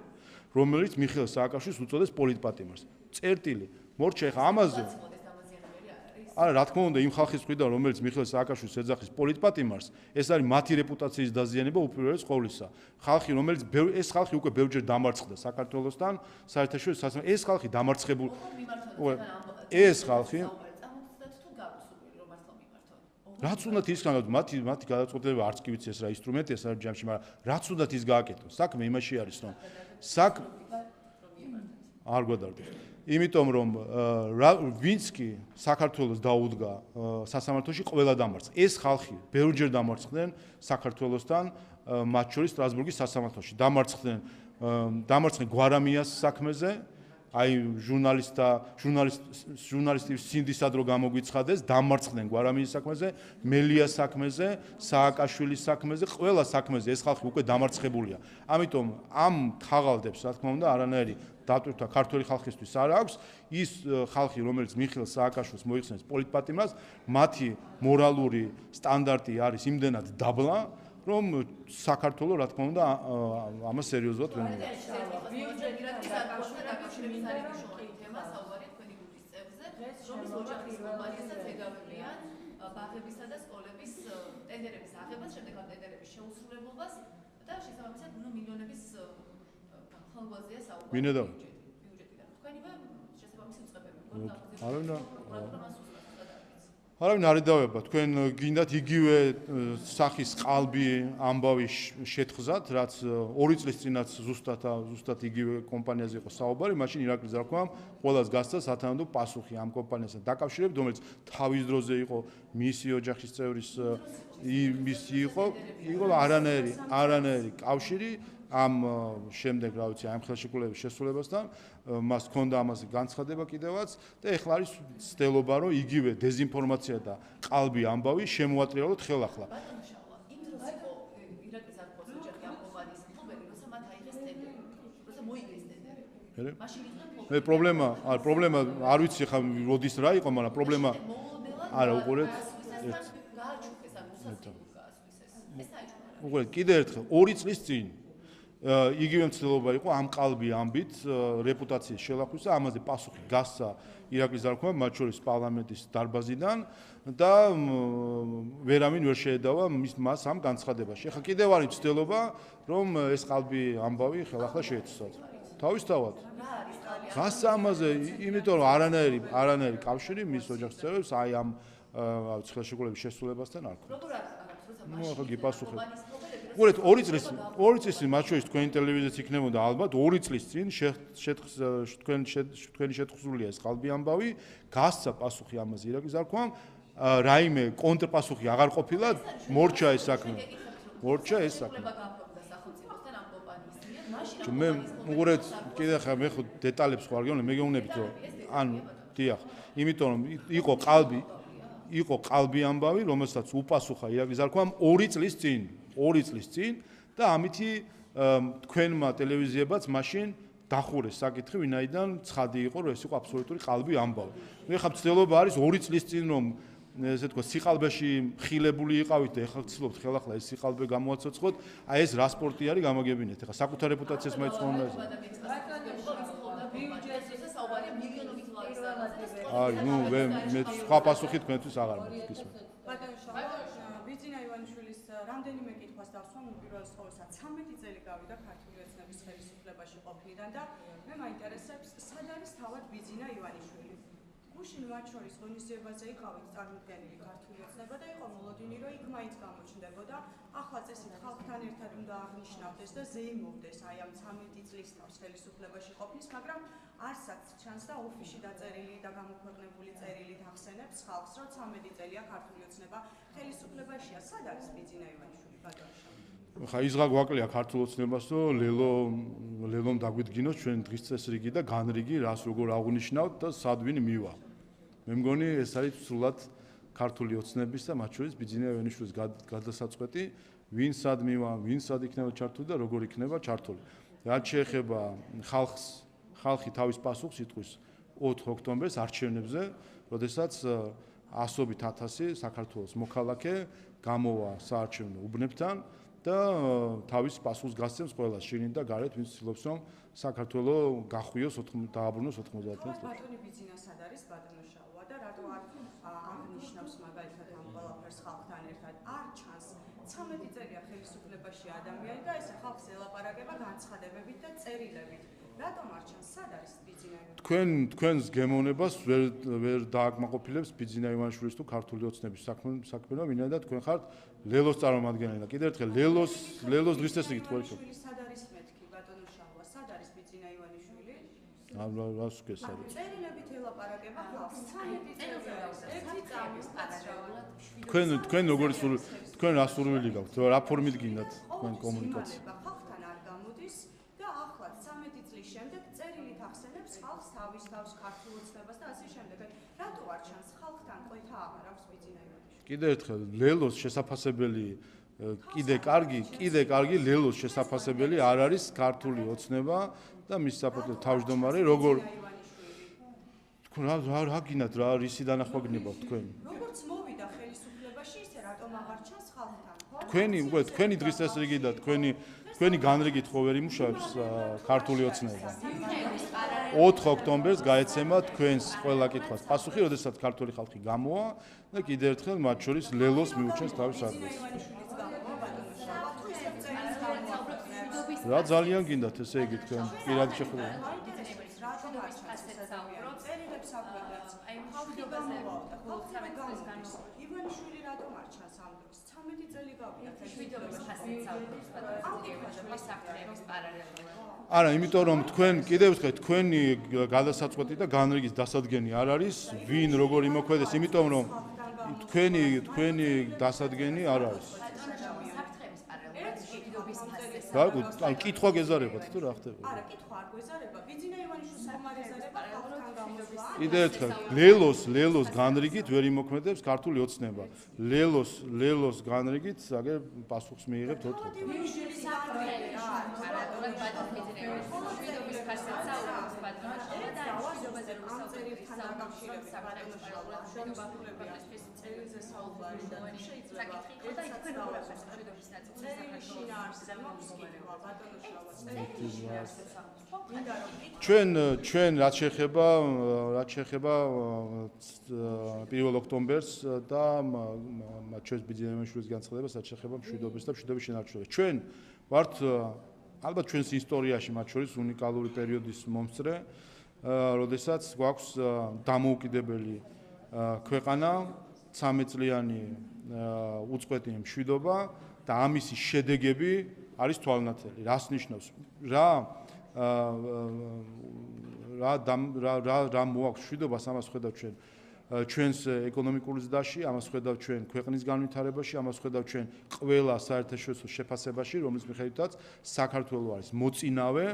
Speaker 1: რომელიც მიხეილ სააკაშვილს უწოდეს პოლიტპატიმარს. წერტილი, მორჩა ხა ამაზე. არა, რა თქმა უნდა, იმ ხალხის მხრიდან, რომელიც მიხეილ სააკაშვილს ეძახის პოლიტპატიმარს, ეს არის მათი რეპუტაციის დაზიანება უპირველეს ყოვლისა. ხალხი, რომელიც ეს ხალხი უკვე ბევრჯერ დამარცხდა საქართველოსთან, საერთაშორისო სასამართლოში. ეს ხალხი დამარცხებული. ეს ხალხი რაც უნდათ ის განაგდო მათი გადაწყვეტილება არც კი ვიცი ეს რა ინსტრუმენტია ეს არის ჯამში, მაგრამ რაც უნდათ ის გააკეთოს. საქმე იმაში არის, რომ არ გვადარდეს. იმიტომ რომ ვინც კი საქართველოს დაუდგა სასამართლოში ყველა დამარცხდა. ეს ხალხი ბევრჯერ დამარცხდნენ საქართველოსთან, მათ შორის სტრასბურგის სასამართლოში. დამარცხდნენ გვარამიას საქმეზე, აი ჟურნალისტის სინდისად რო გამოგვიცხადეს, დამარცხდნენ გვარამიის საქმეზე, მელიას საქმეზე, სააკაშვილის საქმეზე, ყველა საქმეზე ეს ხალხი უკვე დამარცხებულია. ამიტომ ამ თაღალდებს, რა თქმა უნდა, არანაირი დატვირთვა ქართული ხალხისთვის არ აქვს. ის ხალხი, რომელიც მიხეილ სააკაშვილს მოიხსენებს პოლიტპატიმრას, მათი მორალური სტანდარტი არის იმდენად დაბლა, რომ საქართველო, რა თქმა უნდა, ამას სერიოზულად ვერ
Speaker 3: ბაღებისა და სკოლების ტენდერების აღებას, შემდეგ ამ ტენდერების შეუსრულებლობას და შესაბამისად მილიონების ხალხაზეა საუბარი.
Speaker 1: მინედავ.
Speaker 3: ბიუჯეტიდან. თქვენივე შესაბამისი უწყებები.
Speaker 1: არავინ არ ედავება, თქვენ გინდათ იგივე სახის ყალბი ამბავი შეთხზათ, რაც 2 წლის წინაც ზუსტად იგივე კომპანიაზე იყო საუბარი, მაშინ ირაკლი ზარქვამ ყველას გასცა სათანადო პასუხი ამ კომპანიასთან დაკავშირებით, რომელიც თავის დროზე იყო მისი ოჯახის წევრის იყო არანაირი კავშირი ამ შემდეგ რა ვიცი ამ ხელშეკრულების შესრულებასთან მას ჰქონდა ამაზე განცხადება კიდევაც და ეხლა არის ცდილობა რომ იგივე დეზინფორმაცია და ყალბი ამბავი შემოატრიალოთ ხელახლა. მე პრობლემა არ ვიცი ხა როდის რა იყო, მაგრამ პრობლემა არა უყურეთ უყურეთ კიდე ერთხელ 2 წლის წინ იგივე მცდელობა იყო ამ ყალბი ამბით რეპუტაციის შელახვისა, ამაზე პასუხი გასცა ირაკლი ზარქვამ, მათ შორის პარლამენტის დარბაზიდან და ვერავინ ვერ შეედავა მას ამ განცხადებაში. ახლა კიდევ არის მცდელობა, რომ ეს ყალბი ამბავი ხელახლა შეეცვალოთ. თავისთავად. გასცა ამაზე, იმიტომ რომ არანაირი კავშირი მის ოჯახის წევრებს აი ამ ხელშეკრულების შესრულებასთან არ ქონდა. ნუ ახლა გიპასუხებ. უყურეთ 2 წლის წინ მათ შორის თქვენი ტელევიზიაც იქნებოდა ალბათ 2 წლის წინ თქვენი შეთქმულია ეს ყალბი ამბავი, გასცა პასუხი ამაზე ირაკლი ზარქვამ, რაიმე კონტრპასუხი აღარ ყოფილა, მორჩა ეს საქმე. მე უყურეთ კიდე ხა მე ხო დეტალებს ხო არ გეუბნები, მე გეუბნებით რომ ანუ დიახ, იმიტომ რომ იყო ყალბი ამბავი, რომელსაც უპასუხა ირაკლი ზარქვამ 2 წლის წინ და ამითი თქვენმა ტელევიზიებაც მაშინ დახურეს საკითხი, ვინაიდან ცხადი იყო, რომ ეს იყო აბსოლუტური ყალბი ამბავი. ეხლა მცდელობა არის 2 წლის წინ რომ ესე თქვა სიყალბეში ხილებული იყავით და ეხლა ვცდილობთ ხელახლა ეს სიყალბე გამოაცოცხლოთ, აი ეს რა სპორტი არის გამოგებინეთ. ეხლა საკუთარ რეპუტაციას მაიწყობენ ეს. აი, ნუ მე სხვა პასუხი თქვენთვის აღარ მაქვს გისმენთ.
Speaker 5: ბიძინა ივანიშვილის რამდენიმე კითხვას დავსვამ, უპირველეს ყოვლისა 13 წელი გავიდა ქართული ოცნების ხელისუფლებაში ყოფნიდან და მე მაინტერესებს, სად არის თავად ბიძინა ივანიშვილი. გუშინ მათ შორის ღონისძიებაზე იყავით წარმოდგენილი ქართული ოცნება და იყო მოლოდინი, რომ იქ მაინც გამოჩნდებოდა. ახლა წესით ხალხთან ერთად უნდა აღნიშნავდეს და ზეიმოვდეს აი ამ 13 წლის თავს ხელისუფლებაში ყოფნის, მაგრამ არცაც ჩანს და ოფისში დაწერილი და გამოქვეყნებული წერილით ახსენებს ხალხს, რომ 13 წელია ქართული ოცნება ხელისუფლებაშია. სად არის ბიძინა ივანიშვილი ბატონიშა?
Speaker 1: ხა იზღა გვაკლია ქართულ ოცნებას, რომ ლელომ დაგვიდგინოს ჩვენ დღის წესრიგი და განრიგი, რას როგორ აღნიშნავთ და სად ვინ მივა. მე მგონი ეს არის სრულად ქართული ოცნების და მათ შორის ბიძინა ივანიშვილის გადასაწყვეტი, ვინ სად მივა, ვინ სად იქნება ჩართული და როგორ იქნება ჩართული. რაც შეეხება ხალხს, ხალხი თავის პასუხს იტყვის 4 ოქტომბერს არჩევნებზე, როდესაც ასობით ათასი საქართველოს მოქალაქე გამოვა საარჩევნო უბნებთან და თავის პასუხს გასცემს ყველა შიგნით და გარეთ, ვინც ცდილობს რომ საქართველოს გახვიოს დააბრუნოს 90 წელს.
Speaker 5: ბატონი ბიძინა სად არის ბატონო შალვა და რატო არ აღნიშნავს მაგალითად ამ ყველაფერს ხალხთან ერთად? არ ჩანს 13 წელია ხელისუფლებაში ადამიანი და ესე ხალხს ელაპარაკება განცხადებებით და წერილებით. რატომ არ ჩანს სად არის ბიძინა ივანიშვილი?
Speaker 1: თქვენს გემოვნებას ვერ დააკმაყოფილებს ბიძინა ივანიშვილის თუ ქართული ოცნების საქმე, ვინაიდან თქვენ ხართ ლელოს წარმომადგენელი და კიდევ ერთხელ ლელოს დღის წესრიგი თქვენ.
Speaker 5: სად არის მეთქი ბატონო შალვა? სად არის ბიძინა ივანიშვილი?
Speaker 1: რას უგეს არის?
Speaker 5: წერილებით ელაპარაკება ხალხს. 13 წელია ერთი წამის პარალელურად.
Speaker 1: თქვენ როგორი თქვენ რა სურვილი გაქვთ? რა ფორმით გინდათ თქვენ კომუნიკაცია?
Speaker 5: ხალხთან არ გამოდის და ახლა 13 წლის შემდეგ წერილით ახსენებს ხალხს თავის ქართულ ოცნებას და ასე შემდეგ. რატო არ ჩანს ხალხთან ყოთა აღარ აქვს ბიძინა ივანიშვილი?
Speaker 1: კიდევ ერთხელ ლელოს შესაძაფასებელი კიდე კარგი ლელოს შესაძაფასებელი არ არის ქართული ოცნება და მის საპატიო თავმჯდომარე როგორ თქვენ რა გინდათ რა რისი დანახვა გნებავთ თქვენ?
Speaker 5: როგორც მოვიდა ხელისუფლებაში, ისე რატომ აღარ ჩანს ხალხთან?
Speaker 1: თქვენი დღის წესრიგი და თქვენი განრიგით ხო ვერ იმუშავებს ქართული ოცნება. 4 ოქტომბერს გაეცემა თქვენს ყველა კითხვას პასუხი, როდესაც ქართული ხალხი გამოვა და კიდევ ერთხელ მათ შორის ლელოს მიუჩენს თავის ადგილს. რა ძალიან გინდათ ესე იგი თქვენ პირადი შეხვედრა? ივანიშვილი რატომ არ ჩანს ამ დროს? 13 წელი გავიდა
Speaker 3: შვიდობის ხასიათს აუქმებს ბატონო საფრთხეების პარალელურად.
Speaker 1: არა, იმიტომ რომ თქვენ კიდევ ვთქვით, თქვენი გადასაწყვეტი და განრიგის დასადგენი არ არის, ვინ როგორ იმოქმედეს, იმიტომ რომ თქვენი დასადგენი არ არის.
Speaker 3: საფრთხეების პარალელურად შვიდობის ხასიათს.
Speaker 1: რა, კითხვა გეზარებათ თუ რა ხდება?
Speaker 5: არა, კითხვა არ გვეზარება. ბიძინა ივანიშვილს ხომარეზარება ხალხთან გამოსვლა.
Speaker 1: კიდევ ერთხელ, ლელოს განრიგით ვერ იმოქმედებს ქართული ოცნება. ლელოს განრიგით აგე პასუხს მიიღებთ 4 ოქტომბერს.
Speaker 3: შვიდობის ხასიათს აუქმებს ბატონო შალვა და შვიდობაზე რომ საუბრობთ საფრთხეების პარალელურად შვიდობის
Speaker 5: წერილზე საუბარი და შეიძლება
Speaker 1: ჩვენ რაც შეეხება 1 ოქტომბერს და მათ შორის ბიძინა ივანიშვილის განცხადებას, რაც შეეხება მშვიდობას და მშვიდობის შენარჩუნებას. ჩვენ ვართ ალბათ ჩვენს ისტორიაში მათ შორის უნიკალური პერიოდის მომსწრე, როდესაც გვაქვს დამოუკიდებელი ქვეყანა, 13 წლიანი უწყვეტი მშვიდობა და ამისი შედეგები არის თვალნათელი. რას ნიშნავს? რა მოაქვს მშვიდობას, ამას ხედავთ ჩვენს ეკონომიკური ზრდაში, ამას ხედავთ ჩვენ ქვეყნის განვითარებაში, ამას ხედავთ ჩვენ ყველა საერთაშორისო შეფასებაში, რომლის მიხედვითაც საქართველო არის მოწინავე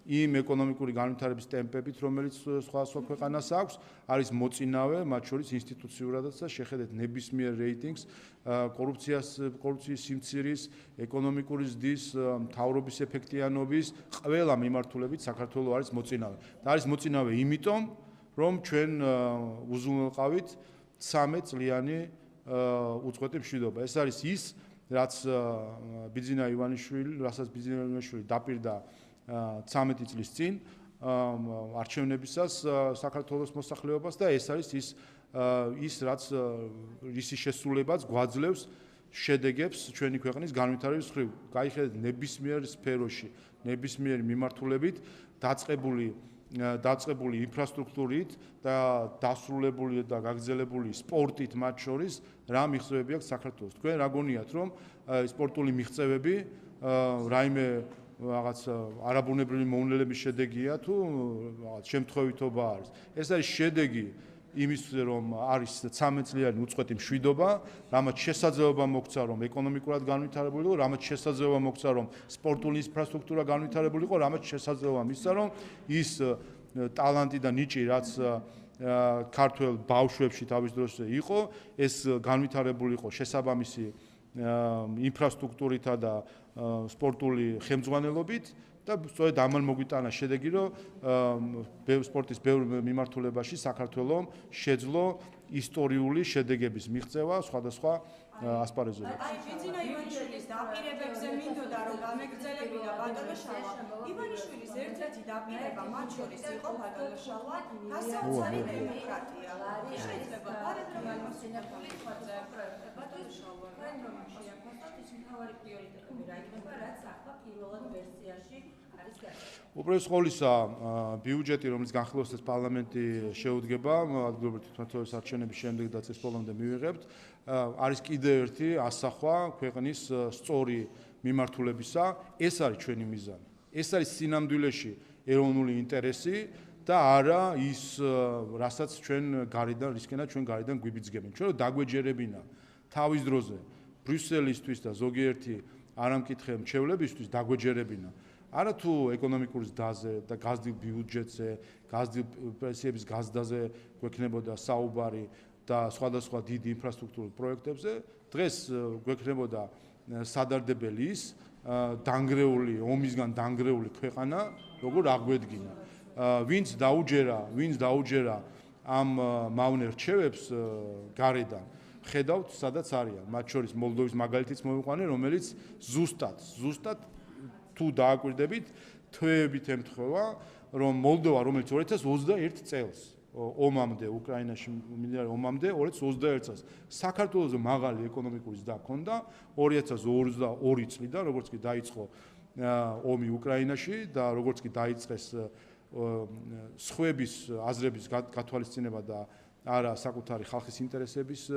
Speaker 1: იმ ეკონომიკური განვითარების ტემპებით, რომელიც სხვა ქვეყანას აქვს, არის მოწინავე, მათ შორის ინსტიტუციურადაც და შეხედეთ ნებისმიერ რეიტინგს, კორუფციის სიმცირის, ეკონომიკური ზრდის, მთავრობის ეფექტიანობის, ყველა მიმართულებით საქართველო არის მოწინავე. და არის მოწინავე იმიტომ, რომ ჩვენ უზრუნველყავით 13 წლიანი უწყვეტი მშვიდობა. ეს არის ის, რაც ბიძინა ივანიშვილი დაპირდა 13 წლის წინ არჩევნებისას საქართველოს მოსახლეობას და ეს არის ის რაც ისი შესრულებაც გვაძლევს შედეგებს ჩვენი ქვეყნის განვითარების მხრივ. გაიხედეთ ნებისმიერ სფეროში, ნებისმიერი მიმართულებით დაწყებული ინფრასტრუქტურით და დასრულებული და გაგრძელებული სპორტით მათ შორის რა მიღწევები აქვს საქართველოს. თქვენ რა გონიათ რომ სპორტული მიღწევები რაიმე რაღაც არაბუნებრივი მოვლენების შედეგია თუ რაღაც შემთხვევითობა არის. ეს არის შედეგი იმის რომ არის 13 წლიანი უწყვეტი მშვიდობა, რამაც შესაძლებლობა მოგცა რომ ეკონომიკურად განვითარებული იყო, რამაც შესაძლებლობა მოგცა რომ სპორტული ინფრასტრუქტურა განვითარებული იყო, რამაც შესაძლებლობა მისცა რომ ის ტალანტი და ნიჭი რაც ქართველ ბავშვებში თავის დროზე იყო, ეს განვითარებული იყო შესაბამისი ინფრასტრუქტურითა და სპორტული ხელმძღვანელობით და სწორედ ამან მოგვიტანა შედეგი, რომ სპორტის ბევრ მიმართულებაში საქართველოს შეძლო ისტორიული შედეგების მიღწევა სხვადასხვა ასპარეზობებში.
Speaker 5: აი, ბიძინა ივანიშვილის დაპირებებზე მინდოდა რომ გამეგრძელებინა ბატონო შალვა. ივანიშვილის ერთ-ერთი დაპირება მათ შორის იყო ბატონო შალვა, გასაოცარი დემოკრატია. შეიძლება პარალელურად სინამდვილე ხარჯზე პროექტი ბატონო შალვა, რომ შეაფასოთ ის მთავარი პრიორიტეტები რა იქნება, რაც ახლა პირველად ვერსიაში არის გასაგები.
Speaker 1: უპირველეს ყოვლისა, ბიუჯეტი, რომელიც განხილვას პარლამენტი შეუდგება, ადგილობრივი თვითმმართველობის არჩევნების შემდეგ და წლის ბოლომდე მივიღებთ, არის კიდევ ერთი ასახვა ქვეყნის სწორი მიმართულებისა. ეს არის ჩვენი მიზანი. ეს არის სინამდვილეში ეროვნული ინტერესი და არა ის, რასაც ჩვენ გარედან გვიბიძგებენ. ჩვენ დაგვეჯერებინა თავის დროზე ბრიუსელისთვის და ზოგიერთი არამკითხე მრჩევლებისთვის დაგვეჯერებინა. არა თუ ეკონომიკური ზრდაზე და გაზრდილ ბიუჯეტზე, გაზრდილ პრესიების გაზრდაზე გვექნებოდა საუბარი და სხვადასხვა დიდი ინფრასტრუქტურულ პროექტებზე, დღეს გვექნებოდა სადარდებელი ის ომისგან დანგრეული ქვეყანა, როგორ აღვედგინა. ვინც დაუჯერა ამ მავნე რჩევებს გარედან, ხედავთ სადაც არიან. მათ შორის მოლდოვის მაგალითიც მოვიყვანე, რომელიც ზუსტად თუ დააკვირდებით, თვეებით ემთხვევა, რომ მოლდოვა, რომელიც 2021 წელს ომამდე, უკრაინაში მინდარი ომამდე 2021 წელს საქართველოზე მაღალი ეკონომიკური ზრდა ჰქონდა 2022 წლიდან, როგორც კი დაიწყო ომი უკრაინაში და როგორც კი დაიწყეს სხვების აზრების გათვალისწინება და არა საკუთარი ხალხის ინტერესების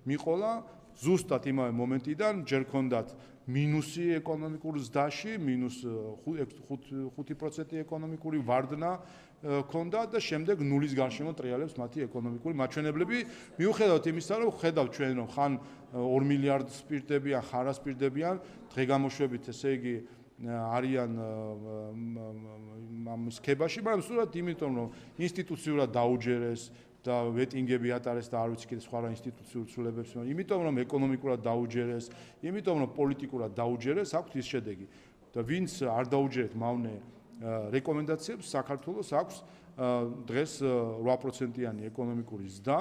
Speaker 1: მიყოლა, ზუსტად იმავე მომენტიდან ჯერ ჰქონდათ მინუსი ეკონომიკურ ზრდაში, -5% ეკონომიკური ვარდნა ჰქონდა და შემდეგ ნულის გარშემო ტრიალებს მათი ეკონომიკური მაჩვენებლები. მიუხედავად იმისა, რომ ხედავთ ჩვენ რომ ხან 2 მილიარდს პირდებიან, ხარას პირდებიან, დღეგამოშვებით, ესე იგი არიან ამის ქებაში, მაგრამ სულად იმიტომ რომ ინსტიტუციურად დაუჯერეს და ვეტინგები ატარეს და არ ვიცი კიდე სხვა რა ინსტიტუციურ ცვლილებებს, იმიტომ რომ ეკონომიკურად დაუჯერეს, იმიტომ რომ პოლიტიკურად დაუჯერეს, აქვს ის შედეგი. და ვინც არ დაუჯერეთ მავნე რეკომენდაციებს, საქართველოს აქვს დღეს 8%-იანი ეკონომიკური ზრდა.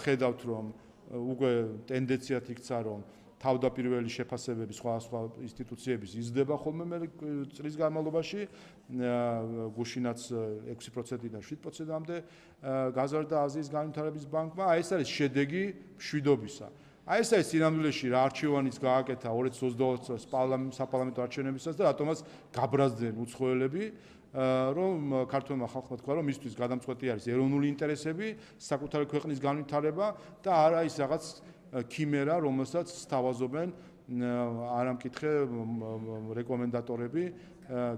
Speaker 1: ხედავთ რომ უკვე ტენდენციად იქცა რომ თავდაპირველი შეფასებები სხვა ინსტიტუციების იზრდება ხოლმე მე წლის განმავლობაში, გუშინაც 6%-დან 7%-მდე გაზარდა აზიის განვითარების ბანკმა. ეს არის შედეგი მშვიდობისა. ეს არის სინამდვილეში რა არჩევანიც გააკეთა 2022 წელს საპარლამენტო არჩევნებისას და რატომაც გაბრაზდნენ უცხოელები, რომ ქართველმა ხალხმა თქვა, რომ მისთვის გადამწყვეტი არის ეროვნული ინტერესები, საკუთარი ქვეყნის განვითარება და არა ის რაღაც ქიმერა, რომელსაც სთავაზობენ არამკითხე რეკომენდატორები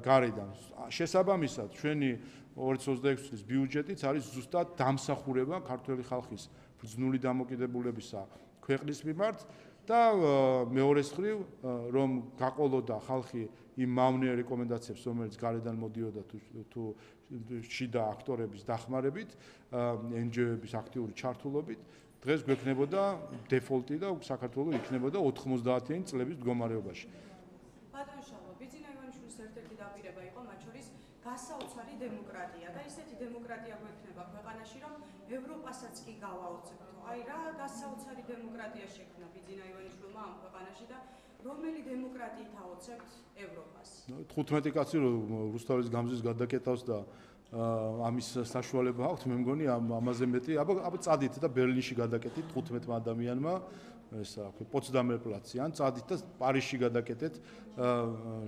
Speaker 1: გარედან. შესაბამისად, ჩვენი 2026 წლის ბიუჯეტიც არის ზუსტად დამსახურება ქართველი ხალხის ბრძნული დამოკიდებულებისა ქვეყნის მიმართ და მეორე მხრივ, რომ გაყოლოდა ხალხი იმ მავნე რეკომენდაციებს, რომელიც გარედან მოდიოდა თუ შიდა აქტორების დახმარებით, NGO-ების აქტიური ჩართულობით, დღეს გვექნებოდა დეფოლტი და საქართველოს იქნებოდა 90-იანი წლების მდგომარეობაში.
Speaker 5: ბატონო შალვა, ბიძინა ივანიშვილის ერთ-ერთი დაპირება იყო მათ შორის გასაოცარი დემოკრატია და ისეთი დემოკრატია გვექნება ქვეყანაში, რომ ევროპასაც კი გავაოცებთ. აი რა გასაოცარი დემოკრატია შექმნა ბიძინა ივანიშვილმა ამ ქვეყანაში და რომელი დემოკრატიით აოცებთ ევროპას?
Speaker 1: 15 კაცი რუსთაველის გამზის გადაკეთავს და ამის საშუალება აქვს, მე მგონი ამაზე მეტი, აბა წადით და ბერლინში გადაკეთით 15 ადამიანმა ესა პოცდამერ პლაცი, ან წადით და პარიზში გადაკეთეთ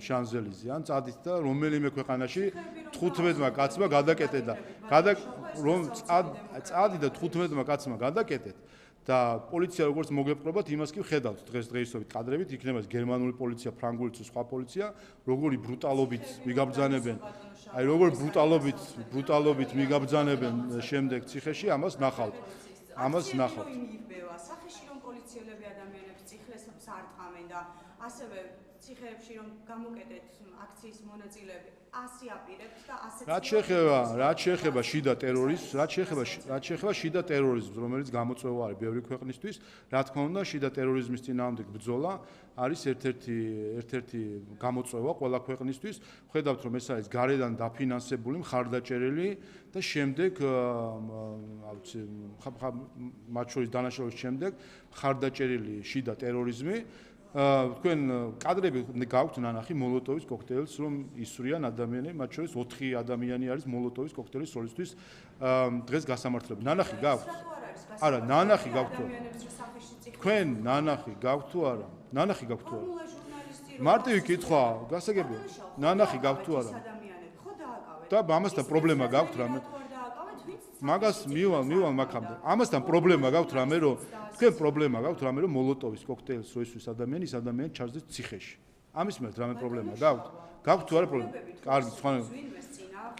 Speaker 1: შანზელიზზე, ან წადით და რომელიმე ქვეყანაში 15-მა კაცმა გადაკეთეთ და რომ წადით და 15-მა კაცმა გადაკეთეთ და პოლიცია როგორც მოგეპყრობათ, იმას კი ვხედავთ დღესდღეობით კადრებით, იქნება ეს გერმანული პოლიცია, ფრანგული თუ სხვა პოლიცია, როგორი ბრუტალობით მიგაბრძანებენ, აი როგორ ბრუტალობით მიგაბრძანებენ შემდეგ ციხეში, ამას ნახავთ.
Speaker 5: სახეში რომ პოლიციელები ადამიანებს ციხეს არტყამენ და ასევე ციხეებში რომ გამოკეტეთ აქციის მონაწილეები, ასე აპირებთ და ასე
Speaker 1: რაც შეეხება შიდა ტერორიზმს, რომელიც გამოწვევა არის ბევრი ქვეყნისთვის, რა თქმა უნდა, შიდა ტერორიზმის წინააღმდეგ ბრძოლა არის ერთ-ერთი გამოწვევა ყველა ქვეყნისთვის. ხედავთ, რომ ეს არის გარედან დაფინანსებული, მხარდაჭერილი და შემდეგ მათ შორის დანაშაულის შემდეგ მხარდაჭერილი შიდა ტერორიზმი. თქვენ კადრები გაქვთ ნანახი მოლოტოვის კოქტეილს, რომ ისვრიან ადამიანები, მათ შორის 4 ადამიანი არის მოლოტოვის კოქტეილის როლისთვის დღეს გასამართლებელი. ნანახი გაქვთ? არა, ნანახი გაქვთ. თქვენ ნანახი გაქვთ თუ არა? ნანახი გაქვთ თუ არა? მარტივი კითხვა, გასაგებია. ნანახი გაქვთ თუ არა? და ამასთან პრობლემა გაქვთ რამე? მაგას მივალ მაგამდე. ამასთან პრობლემა გაქვთ რამე, რომ თქვენ პრობლემა გაქვთ რამე, რომ მოლოტოვის კოქტეილს რო ისვის ადამიანი, ის ადამიანი ჩარჯდეს ციხეში. ამის მიმართ რამე პრობლემა გაქვთ? გაქვთ თუ არა პრობლემა? კარგი, სხვა.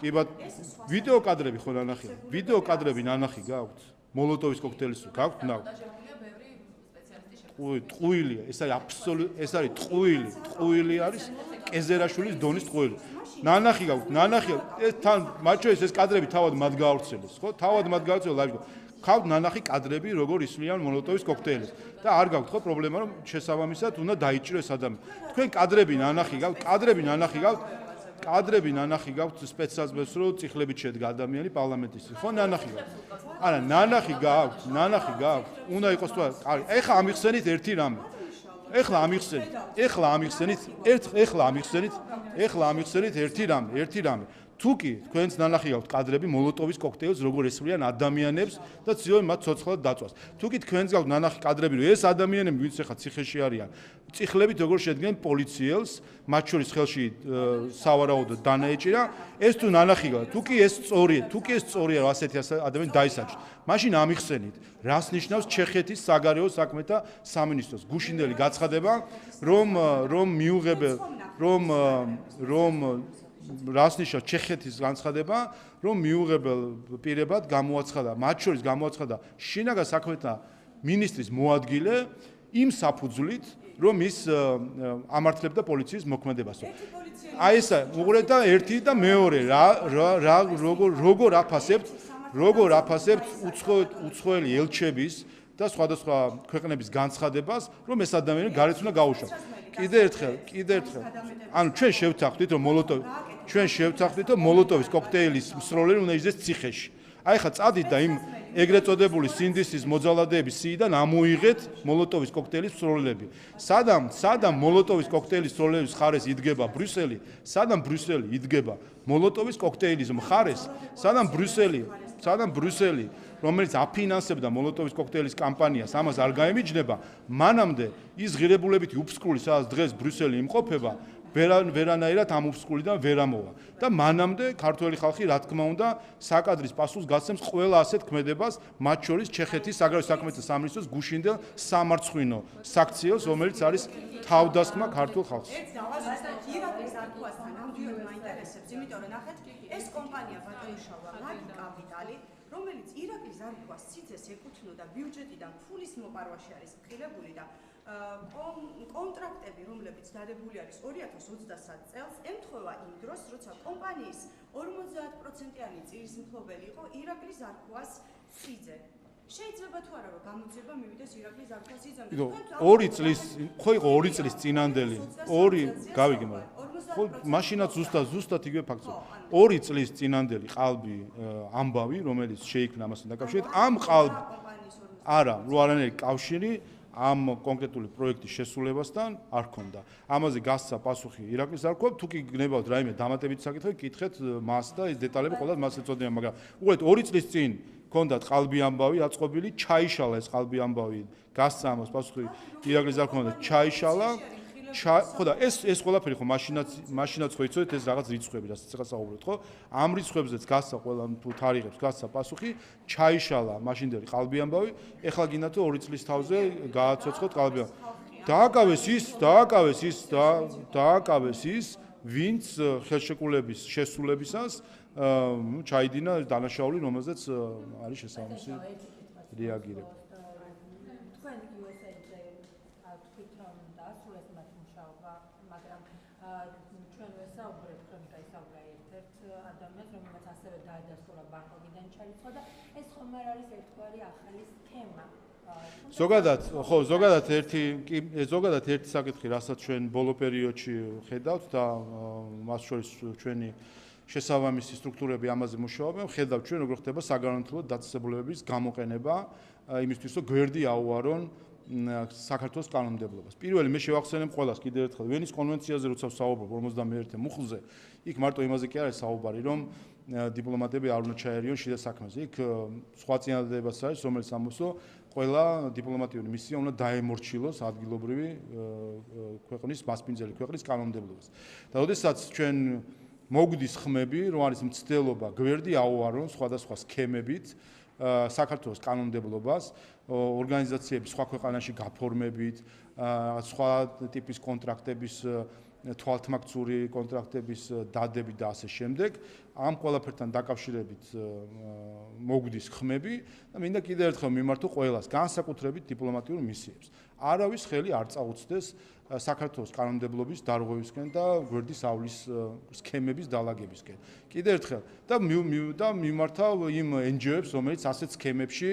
Speaker 1: კი ბატონო, ვიდეო კადრები ხო ნანახია? ვიდეო კადრები ნანახი გაქვთ? მოლოტოვის კოქტეილის გაქვთ? ტყუილია, ეს არის ეს არის ტყუილი არის კეზერაშვილის დონის ტყუილი. ნანახი გაქვთ, ეს თან მათ შორის ეს კადრები თავად მათ გაავრცელეს, ხო? თავად მათ გაავრცელეს ლაივში. ხავთ ნანახი კადრები, როგორ ისვლიან მოლოტოვის კოქტეილს და არ გაქვთ ხო პრობლემა, რომ შესაბამისად უნდა დაიჭიროს ადამიანი. თქვენ კადრები ნანახი გაქვთ სპეცსაზღვრებს, რომ წიხლებით შედგა ადამიანი პარლამენტის, ხო? ნანახი გაქვთ. არა, ნანახი გაქვთ. უნდა იყოს თუ არა? კარგი, ეხლა ამიხსენით ერთი რამე. ეხლა ამიხსენით ერთი რამე. თუკი თქვენს ნანახი გაქვთ კადრები მოლოტოვის კოქტეილს, როგორ ესვლიან ადამიანებს და ცდილობენ მათ ცოცხლად დაწვას. თუკი თქვენს გაქვთ ნანახი კადრები, რომ ეს ადამიანები, ვინც ახლა ციხეში არიან, წიხლებით როგორ შედგნენ პოლიციელს, მათ შორის ხელში სავარაუდოდ დანაეჭირა, ეს თუ ნანახი გაქვთ, თუკი ეს სწორია, რომ ასეთი ადამიანი დაისაჯეს, მაშინ ამიხსენით, რას ნიშნავს ჩეხეთის საგარეო საქმეთა სამინისტროს გუშინდელი გაცხადება, რომ მიუღებელ რას ნიშნავს ჩეხეთის განცხადება, რომ მიუღებელ პირებად გამოაცხადა, მათ შორის გამოაცხადა შინაგან საქმეთა მინისტრის მოადგილე იმ საფუძვლით, რომ ის ამართლებდა პოლიციის მოქმედებას. აი ესა, უყურეთ და ერთი და მეორე, როგორ აფასებთ უცხოელი ელჩების და სხვადასხვა ქვეყნების განცხადებას, რომ ეს ადამიანი გარეთ უნდა გაუშვათ. კიდე ერთხელ, ანუ ჩვენ შევცახდით, რომ მოლოტოვის კოქტეილის მსროლელი უნდა იძეს ციხეში. აი ხა წადით და იმ ეგრეთ წოდებული სინდისის მოძალადეების სიიდან ამოიღეთ მოლოტოვის კოქტეილის მსროლელები. სადამ მოლოტოვის კოქტეილის მსროლელების მხარეს იდგება ბრიუსელი, სადამ ბრიუსელი იდგება მოლოტოვის კოქტეილის მხარეს, სადამ ბრიუსელი რომელიც აფინანსებდა მოლოტოვის კოქტეილის კამპანიას, ამას არ გაემიჯნება, მანამდე ის ღირებულებითი უფსკული, სადაც დღეს ბრიუსელი იმყოფება, ვერანაირად ამ უფსკულიდან ვერ ამოვა. და მანამდე ქართველი ხალხი, რა თქმა უნდა, საკადრის პასუხს გასცემს ყველა ასეთ ქმედებას, მათ შორის ჩეხეთის საგარეო საქმეთა სამინისტროს გუშინდელ სამარცხვინო საქციელს, რომელიც არის თავდასხმა ქართულ ხალხს.
Speaker 5: ირაკლის არტუასთან ნამდვილად მაინტერესებს, იმიტომ რომ ნახეთ, ეს კომპანია ბატონიშალა ლაგი კაპიტალი, რომელიც ირაკლის არტუას სიძეს ეკუთვნოდა ბიუჯეტიდან ფულის მოპარვაში არის ღირებული და კონტრაქტები, რომლებიც დადებული არის 2023 წელს, ემთხვევა იმ დროს, როცა კომპანიის 50%-იანი წილის მფლობელი იყო ირაკლის არტუას სიძე. შეიძლება თუ არა რომ გამოძიება მივიდეს ირაკლის არტუას სიძემდე.
Speaker 1: 2 წლის, ხო იყო 2 წლის წინანდელი, 2 გავიგე, მაგრამ ხო, მაშინაც ზუსტად იგივე ფაქტია. 2 წლის წინანდელი ყალბი ამბავი, რომელიც შეიქმნა ამასთან დაკავშირებით, ამ ყალბ არა, არანაირი კავშირი ამ კონკრეტული პროექტის შესრულებასთან არ ქონდა. ამაზე გასცა პასუხი ირაკლის არ გვაქვს, თუ კი გნებავთ რაიმე დამატებითი საკითხი, კითხეთ მას და ეს დეტალები ყველას მას ეწოდება, მაგრამ უყურეთ 2 წლის წინ ქონდათ ყალბი ამბავი აწყობილი, ჩაიშალა ეს ყალბი ამბავი, გასცა ამას პასუხი ირაკლის არ ქონდა, ჩაიშალა. ხო და ეს ყველაფერი ხო მაშინაც ხო იცოდეთ ეს რაღაც რიცხვები, რასაც ახლა საუბრობთ, ხო? ამ რიცხვებზეც გასცა ყველა თუ თარიღებს გასცა პასუხი, ჩაიშალა მაშინდელი ყალბი ამბავი, ეხლა გინდათ 2 წლის თავზე გააცოცხლოთ ყალბი ამბავი. დააკავეს ის, ვინც ხელშეკრულების შესრულებისას ჩაიდინა დანაშაული, რომელზეც არის შესაბამისი რეაგირება.
Speaker 4: ჩვენ ვესაუბრეთ, რომ დაისაუბრა ერთ ადამიანს, რომელმაც ასევე დაადასტურა ბანკოკიდან ჩაიწყო და ეს ხომ არ არის ერთგვარი ახალი სქემა.
Speaker 1: ზოგადად ერთი საკითხი, რასაც ჩვენ ბოლო პერიოდში ხედავთ და მას შორის ჩვენი შესაბამისი სტრუქტურები ამაზე მუშაობენ, ხედავთ ჩვენ როგორ ხდება საგარანტიო დაწესებულებების გამოყენება იმისთვის, რომ გვერდი აუარონ საქართველოს კანონმდებლობას. პირველი მე შევახსენებ ყველას კიდევ ერთხელ ვენის კონვენციაზე როცა საუბრობ 51 მუხლზე, იქ მარტო იმაზე კი არის საუბარი, რომ დიპლომატები არ უნდა ჩაერიონ შიდა საქმეზე. იქ სხვა წინადადებაც არის, რომელიც ამბობს, ყველა დიპლომატიური მისია უნდა დაემორჩილოს ადგილობრივი ქვეყნის მასპინძელი ქვეყნის კანონმდებლობას. და ოდესაც ჩვენ მოგვდის ხმები, რომ არის მცდელობა გვერდი აუარონ სხვადასხვა სქემებით საქართველოს კანონმდებლობას, ორგანიზაციების სხვა ქვეყანაში გაფორმებით, სხვა ტიპის კონტრაქტების თვალთმაქცური კონტრაქტების დადებით და ასე შემდეგ, ამ ყველაფერთან დაკავშირებით მოგვდის ხმები და მინდა კიდევ ერთხელ მიმართო ყველას, განსაკუთრებით დიპლომატიურ მისიებს. არავის ხელი არ წაუწდეს საქართველოს კანონმდებლობის დარღვევისკენ და გვერდის ავლის სქემების დალაგებისკენ. კიდევ ერთხელ და მიმართავ იმ NGO-ებს, რომელიც ასეთ სქემებში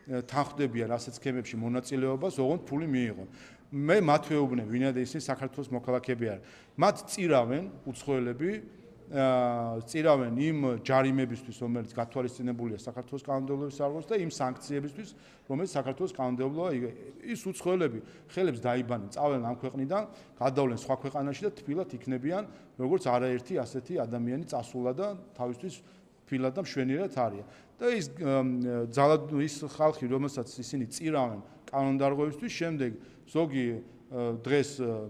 Speaker 1: თანხმდებიან, ასეთ სქემებში მონაწილეობას, ოღონდ ფული მიიღონ. მე მათ ვეუბნები, ვინაიდან ისინი საქართველოს მოქალაქეები არიან. მათ წირავენ უცხოელები, წირავენ იმ ჯარიმებისთვის, რომელიც გათვალისწინებულია საქართველოს კანონმდებლობის დარღვევას და იმ სანქციებისთვის, რომელიც საქართველოს კანონმდებლობა ის უცხოელები ხელებს დაიბანენ, წავენ ამ ქვეყნიდან, გადავლენ სხვა ქვეყანაში და თბილად იქნებიან, როგორც არაერთი ასეთი ადამიანი წასულა და თავისთვის თბილად და მშვენიერად არიან. და ის ხალხი, რომელსაც ისინი წირავენ კანონდარღვევისთვის, შემდეგ ზოგი დღეს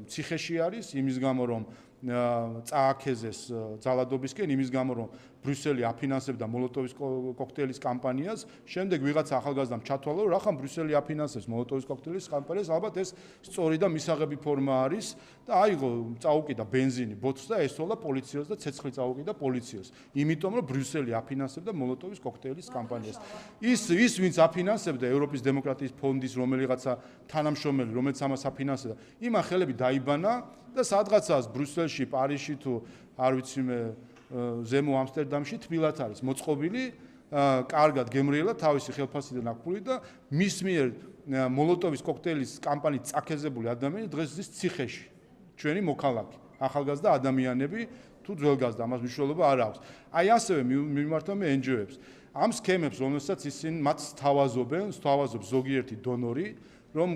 Speaker 1: ციხეში არის, იმის გამო რომ წააქეზეს ძალადობისკენ, იმის გამო რომ ბრიუსელი აფინანსებდა მოლოტოვის კოქტეილის კამპანიას, შემდეგ ვიღაცა ახალგაზრდამ ჩათვალა, რომ რახან ბრიუსელი აფინანსებს მოლოტოვის კოქტეილის კამპანიას, ალბათ ეს სწორი და მისაღები ფორმა არის და აიღო წაუკიდა ბენზინი ბოთლს და ესწოლა პოლიციას და ცეცხლი წაუკიდა პოლიციას. იმიტომ რომ ბრიუსელი აფინანსებდა მოლოტოვის კოქტეილის კამპანიას. ის ვინც აფინანსებდა ევროპის დემოკრატიის ფონდის რომელიღაცა თანამშრომელი, რომელიც ამას აფინანსებდა, იმან ხელები დაიბანა და სადღაცას ბრიუსელში, პარიზში თუ არ ვიცი მე ზემო ამსტერდამში თბილად არის მოწყობილი, კარგად გემრიელა თავისი ხელფასიდან აქ და მის მიერ მოლოტოვის კოქტეილის კამპანიით წაქეზებული ადამიანი დღეს ის ციხეში. ჩვენი მოქალაქე, ახალგაზრდა ადამიანები თუ ძველგაზრდა, ამას მნიშვნელობა არ აქვს. აი ასევე მიმართავ მე NGO-ებს. ამ სქემებს, რომელსაც ისინი მათ სთავაზობს ზოგიერთი დონორი, რომ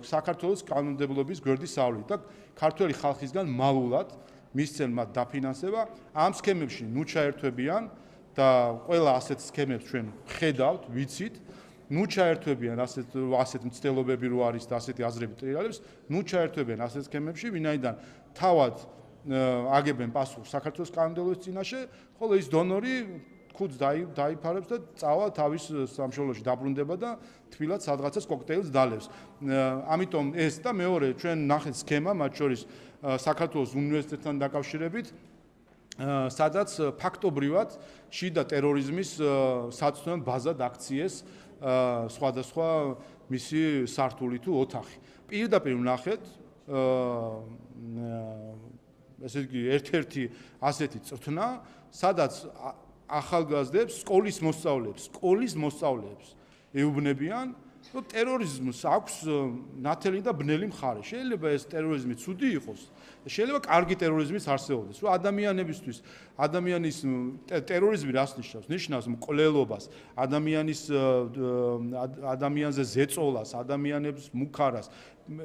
Speaker 1: საქართველოს კანონმდებლობის გვერდისავლით და ქართველი ხალხისგან მალულად მისცენ მათ დაფინანსება, ამ სქემებში ნუ ჩაერთვებიან და ყველა ასეთ სქემებს ჩვენ ხედავთ, ვიცით, ნუ ჩაერთვებიან ასეთ მცდელობები რო არის და ასეთი აზრები ტრიალებს, ნუ ჩაერთვებიან ასეთ სქემებში, ვინაიდან თავად აგებენ პასუხს საქართველოს კანონმდებლობის წინაშე, ხოლო ის დონორი ხუთს დაიფარებს და წავა თავის სამშობლოში დაბრუნდება და თბილად სადღაცას კოქტეილს დალევს. ამიტომ ეს და მეორე ჩვენ ნახეთ სქემა მათ შორის საქართველოს უნივერსიტეტთან დაკავშირებით, სადაც ფაქტობრივად შიდა ტერორიზმის საწვრთნელ ბაზად აქციეს სხვადასხვა მისი სართული თუ ოთახი. პირდაპირ ვნახეთ ესე იგი ერთ-ერთი ასეთი წვრთნა, სადაც ახალგაზრდებს, სკოლის მოსწავლეებს ეუბნებიან, რომ ტერორიზმს აქვს ნათელი და ბნელი მხარე. შეიძლება ეს ტერორიზმი ცუდი იყოს, შეიძლება კარგი ტერორიზმიც არსებობდეს. რომ ადამიანებისთვის ადამიანის ტერორიზმი რას ნიშნავს? ნიშნავს მკვლელობას, ადამიანზე ზეწოლას, ადამიანებს მუქარას.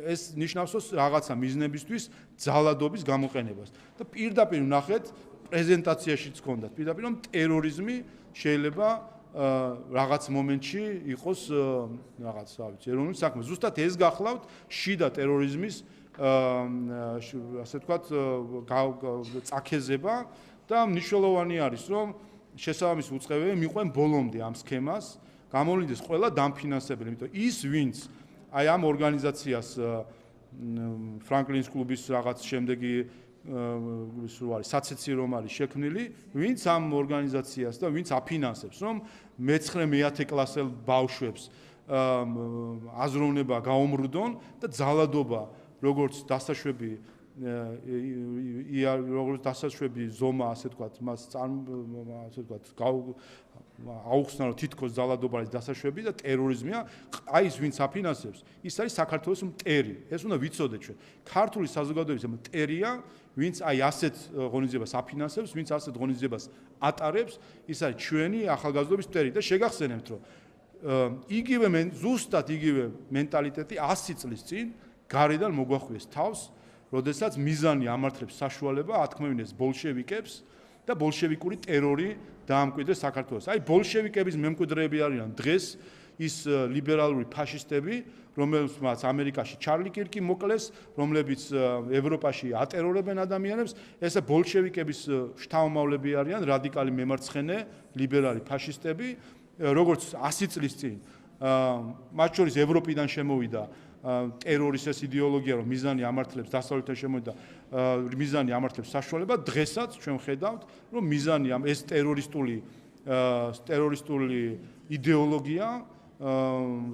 Speaker 1: ეს ნიშნავს რაღაცა მიზნებისთვის ძალადობის გამოყენებას. და პირდაპირ ნახეთ პრეზენტაციაშიც ჰქონდათ პირდაპირ რომ ტერორიზმი შეიძლება რაღაც მომენტში იყოს რაღაც, რა ვიცი, ეროვნული საქმე. ზუსტად ეს გახლავთ შიდა ტერორიზმის ასე ვთქვათ წაქეზება და მნიშვნელოვანი არის რომ შესაბამის უწყებები მიყვენ ბოლომდე ამ სქემას, გამოვლინდეს ყველა დამფინანსებელი, იმიტომ ის ვინც აი ამ ორგანიზაციას ფრანკლინის კლუბის რაღაც შემდეგი საცეცი რომ არის შექმნილი, ვინც ამ ორგანიზაციას და ვინც აფინანსებს, რომ მე-9 კლასელ ბავშვებს აზროვნება გაუმრუდონ და ძალადობა, როგორც დასაშვები ზომა, ასე ვთქვათ, მას ასე ვთქვათ, აუხსნა რომ თითქოს ძალადობა არის დასაშვები და ტერორიზმია, აი ის ვინც აფინანსებს, ის არის საქართველოს მტერი. ეს უნდა ვიცოდეთ ჩვენ. ქართული საზოგადოების მტერია, ვინც აი ასეთ ღონისძიებას აფინანსებს, ვინც ასეთ ღონისძიებას ატარებს, ის არის ჩვენი ახალგაზრდობის მტერი და შეგახსენებთ, რომ ზუსტად იგივე მენტალიტეტი 100 წლის წინ გარედან მოგვახვიეს თავს, როდესაც მიზანი ამართლებს საშუალება ათქმევინეს ბოლშევიკებს და ბოლშევიკური ტერორი დაამკვიდრეს საქართველოს. აი ბოლშევიკების მემკვიდრეები არიან დღეს ის ლიბერალური ფაშისტები, რომელთაც ამერიკაში ჩარლი კირკი მოკლეს, რომლებიც ევროპაში ატერორებენ ადამიანებს, ესე ბოლშევიკების შთამომავლები არიან რადიკალი მემარცხენე ლიბერალი ფაშისტები, როგორც 100 წლის წინ მათ შორის ევროპიდან შემოვიდა ტერორის ეს იდეოლოგია, რომ მიზანი ამართლებს დასავლეთთან შემოვიდა მიზანი ამართლებს საშუალება, დღესაც ჩვენ ხედავთ, რომ მიზანი ეს ტერორისტული იდეოლოგია